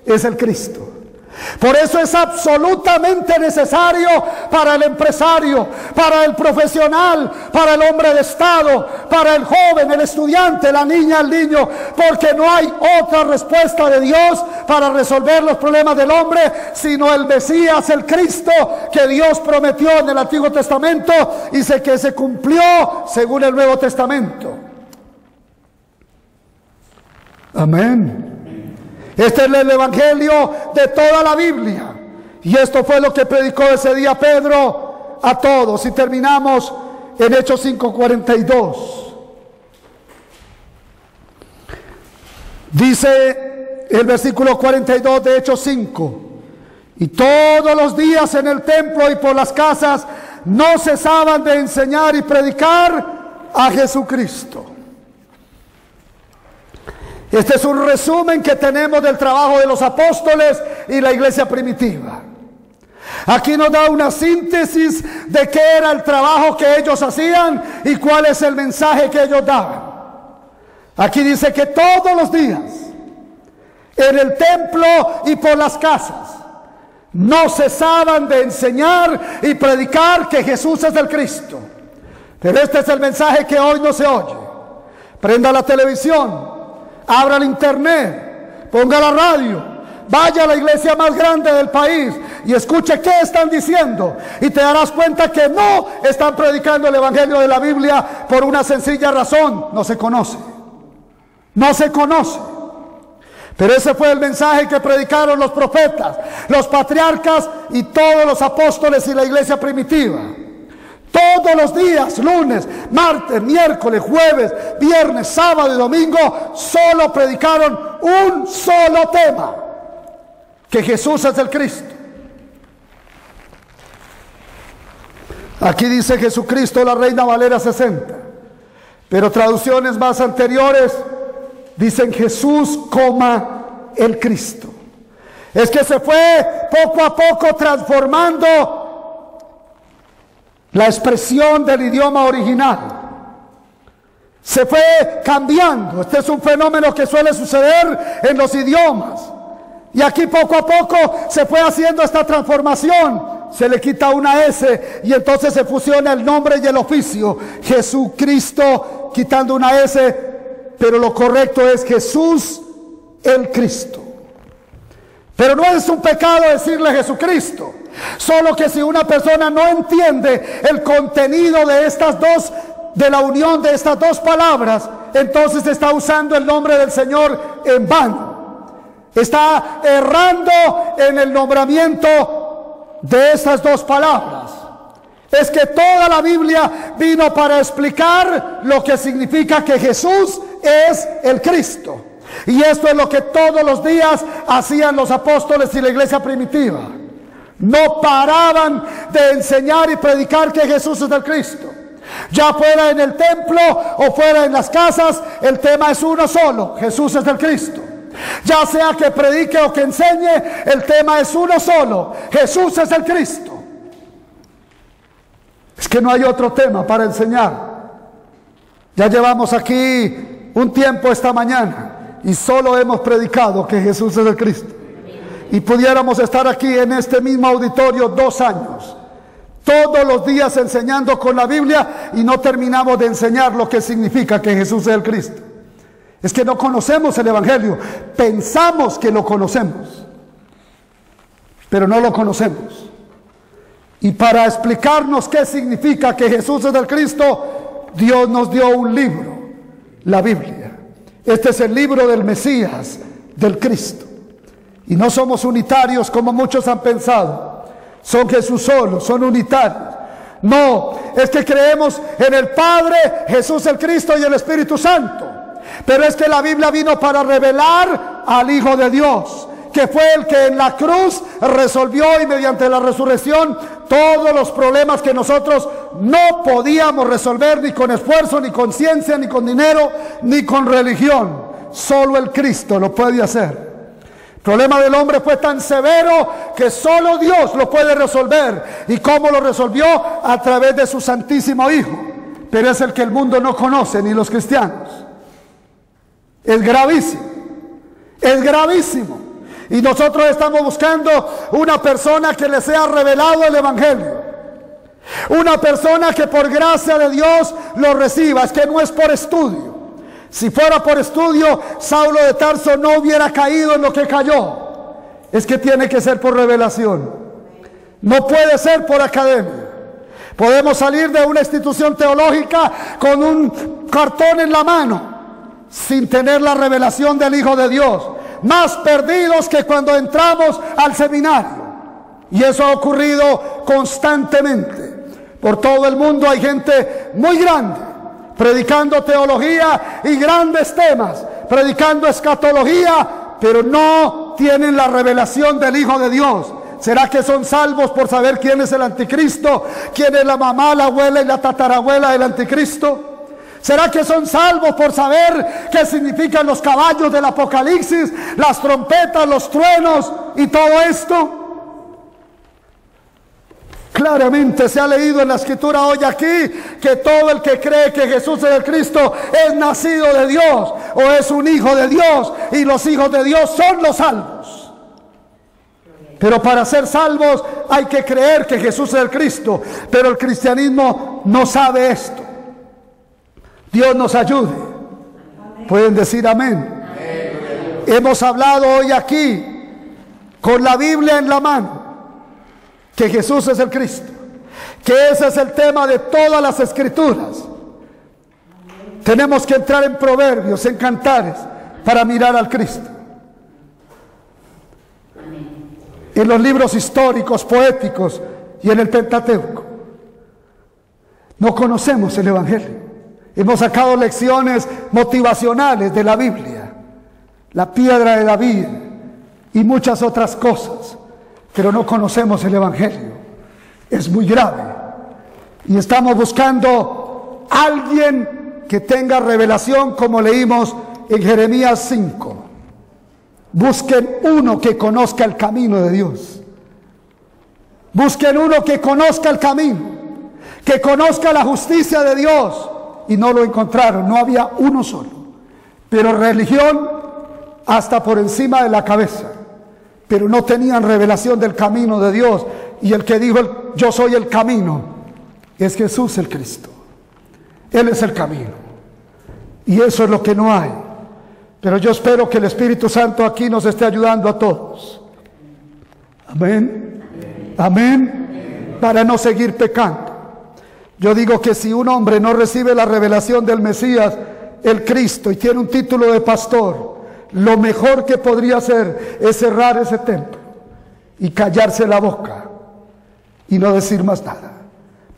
es el Cristo. Por eso es absolutamente necesario para el empresario, para el profesional, para el hombre de Estado, para el joven, el estudiante, la niña, el niño, porque no hay otra respuesta de Dios para resolver los problemas del hombre, sino el Mesías, el Cristo, que Dios prometió en el Antiguo Testamento y que se cumplió según el Nuevo Testamento. Amén. Este es el evangelio de toda la Biblia, y esto fue lo que predicó ese día Pedro a todos. Y terminamos en Hechos 5:42. Dice el versículo 42 de Hechos 5: y todos los días en el templo y por las casas no cesaban de enseñar y predicar a Jesucristo. Este es un resumen que tenemos del trabajo de los apóstoles y la iglesia primitiva. Aquí nos da una síntesis de qué era el trabajo que ellos hacían y cuál es el mensaje que ellos daban. Aquí dice que todos los días en el templo y por las casas no cesaban de enseñar y predicar que Jesús es el Cristo. Pero este es el mensaje que hoy no se oye. Prenda la televisión, abra el internet, ponga la radio, vaya a la iglesia más grande del país y escuche qué están diciendo, y te darás cuenta que no están predicando el evangelio de la Biblia por una sencilla razón: no se conoce. No se conoce. Pero ese fue el mensaje que predicaron los profetas, los patriarcas y todos los apóstoles y la iglesia primitiva. Todos los días, lunes, martes, miércoles, jueves, viernes, sábado y domingo, solo predicaron un solo tema: que Jesús es el Cristo. Aquí dice Jesucristo, la Reina Valera 60, pero traducciones más anteriores dicen Jesús, el Cristo. Es que se fue poco a poco transformando la expresión del idioma original. Se fue cambiando. Este es un fenómeno que suele suceder en los idiomas. Y aquí poco a poco se fue haciendo esta transformación. Se le quita una S y entonces se fusiona el nombre y el oficio. Jesucristo, quitando una S, pero lo correcto es Jesús el Cristo. Pero no es un pecado decirle Jesucristo, solo que si una persona no entiende el contenido de estas dos, de la unión de estas dos palabras, entonces está usando el nombre del Señor en vano. Está errando en el nombramiento de estas dos palabras. Es que toda la Biblia vino para explicar lo que significa que Jesús es el Cristo. Y esto es lo que todos los días hacían los apóstoles y la iglesia primitiva. No paraban de enseñar y predicar que Jesús es el Cristo. Ya fuera en el templo o fuera en las casas, el tema es uno solo: Jesús es el Cristo. Ya sea que predique o que enseñe, el tema es uno solo: Jesús es el Cristo. Es que no hay otro tema para enseñar. Ya llevamos aquí un tiempo esta mañana y solo hemos predicado que Jesús es el Cristo. Y pudiéramos estar aquí en este mismo auditorio 2 años, todos los días enseñando con la Biblia, y no terminamos de enseñar lo que significa que Jesús es el Cristo. Es que no conocemos el evangelio. Pensamos que lo conocemos, pero no lo conocemos. Y para explicarnos qué significa que Jesús es el Cristo, Dios nos dio un libro, la Biblia. Este es el libro del Mesías, del Cristo. Y no somos unitarios como muchos han pensado. Son Jesús solo, son unitarios. No, es que creemos en el Padre, Jesús el Cristo y el Espíritu Santo. Pero es que la Biblia vino para revelar al Hijo de Dios, que fue el que en la cruz resolvió y mediante la resurrección todos los problemas que nosotros no podíamos resolver ni con esfuerzo, ni con ciencia, ni con dinero, ni con religión. Solo el Cristo lo puede hacer. El problema del hombre fue tan severo que solo Dios lo puede resolver. ¿Y cómo lo resolvió? A través de su Santísimo Hijo. Pero es el que el mundo no conoce, ni los cristianos. Es gravísimo. Es gravísimo. Y nosotros estamos buscando una persona que le sea revelado el Evangelio. Una persona que por gracia de Dios lo reciba. Es que no es por estudio. Si fuera por estudio, Saulo de Tarso no hubiera caído en lo que cayó. Es que tiene que ser por revelación. No puede ser por academia. Podemos salir de una institución teológica con un cartón en la mano, sin tener la revelación del Hijo de Dios. Más perdidos que cuando entramos al seminario. Y eso ha ocurrido constantemente. Por todo el mundo hay gente muy grande, predicando teología y grandes temas, predicando escatología, pero no tienen la revelación del Hijo de Dios. ¿Será que son salvos por saber quién es el anticristo? ¿Quién es la mamá, la abuela y la tatarabuela del anticristo? ¿Será que son salvos por saber qué significan los caballos del Apocalipsis, las trompetas, los truenos y todo esto? Claramente se ha leído en la Escritura hoy aquí que todo el que cree que Jesús es el Cristo es nacido de Dios o es un hijo de Dios, y los hijos de Dios son los salvos. Pero para ser salvos hay que creer que Jesús es el Cristo, pero el cristianismo no sabe esto. Dios nos ayude. Pueden decir amén. Hemos hablado hoy aquí con la Biblia en la mano que Jesús es el Cristo, que ese es el tema de todas las Escrituras. Tenemos que entrar en Proverbios, en Cantares, para mirar al Cristo. En los libros históricos, poéticos y en el Pentateuco. No conocemos el Evangelio. Hemos sacado lecciones motivacionales de la Biblia, la piedra de David y muchas otras cosas, pero no conocemos el Evangelio. Es muy grave. Y estamos buscando a alguien que tenga revelación, como leímos en Jeremías 5. Busquen uno que conozca el camino de Dios. Busquen uno que conozca el camino, que conozca la justicia de Dios. Y no lo encontraron, no había uno solo. Pero religión hasta por encima de la cabeza. Pero no tenían revelación del camino de Dios. Y el que dijo yo soy el camino es Jesús el Cristo. Él es el camino. Y eso es lo que no hay. Pero yo espero que el Espíritu Santo aquí nos esté ayudando a todos. Amén. Amén. Para no seguir pecando. Yo digo que si un hombre no recibe la revelación del Mesías, el Cristo, y tiene un título de pastor, lo mejor que podría hacer es cerrar ese templo y callarse la boca y no decir más nada,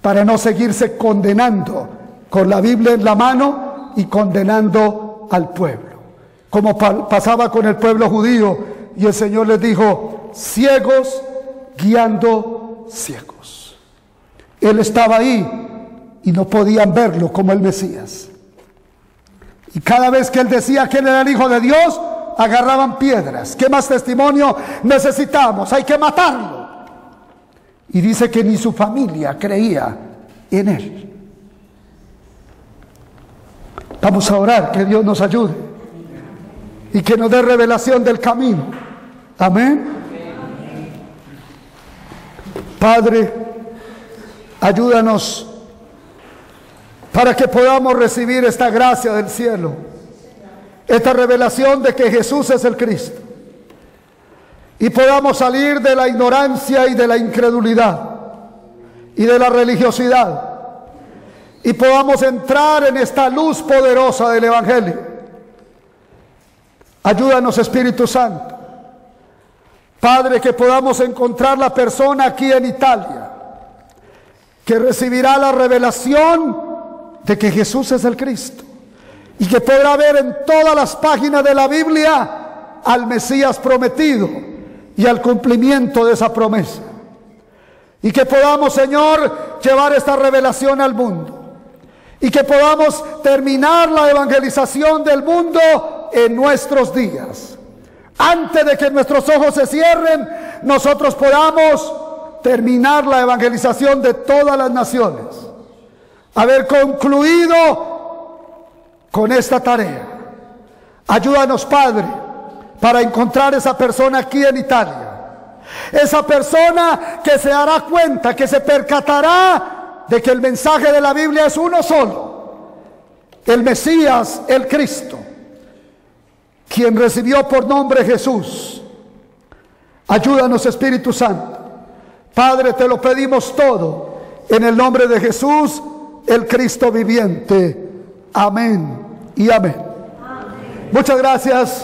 para no seguirse condenando con la Biblia en la mano y condenando al pueblo, como pasaba con el pueblo judío, y el Señor les dijo: ciegos guiando ciegos. Él estaba ahí y no podían verlo como el Mesías. Y cada vez que él decía que él era el Hijo de Dios, agarraban piedras. ¿Qué más testimonio necesitamos? Hay que matarlo. Y dice que ni su familia creía en él. Vamos a orar, que Dios nos ayude y que nos dé revelación del camino. Amén. Padre, ayúdanos para que podamos recibir esta gracia del cielo, esta revelación de que Jesús es el Cristo, y podamos salir de la ignorancia y de la incredulidad, y de la religiosidad, y podamos entrar en esta luz poderosa del Evangelio. Ayúdanos, Espíritu Santo. Padre, que podamos encontrar la persona aquí en Italia que recibirá la revelación de que Jesús es el Cristo, y que podrá ver en todas las páginas de la Biblia al Mesías prometido y al cumplimiento de esa promesa. Y que podamos, Señor, llevar esta revelación al mundo, y que podamos terminar la evangelización del mundo en nuestros días. Antes de que nuestros ojos se cierren, nosotros podamos terminar la evangelización de todas las naciones, haber concluido con esta tarea. Ayúdanos, Padre, para encontrar esa persona aquí en Italia, esa persona que se dará cuenta, que se percatará de que el mensaje de la Biblia es uno solo: el Mesías, el Cristo, quien recibió por nombre Jesús. Ayúdanos, Espíritu Santo. Padre, te lo pedimos todo en el nombre de Jesús, el Cristo viviente. Amén y amén. Muchas gracias.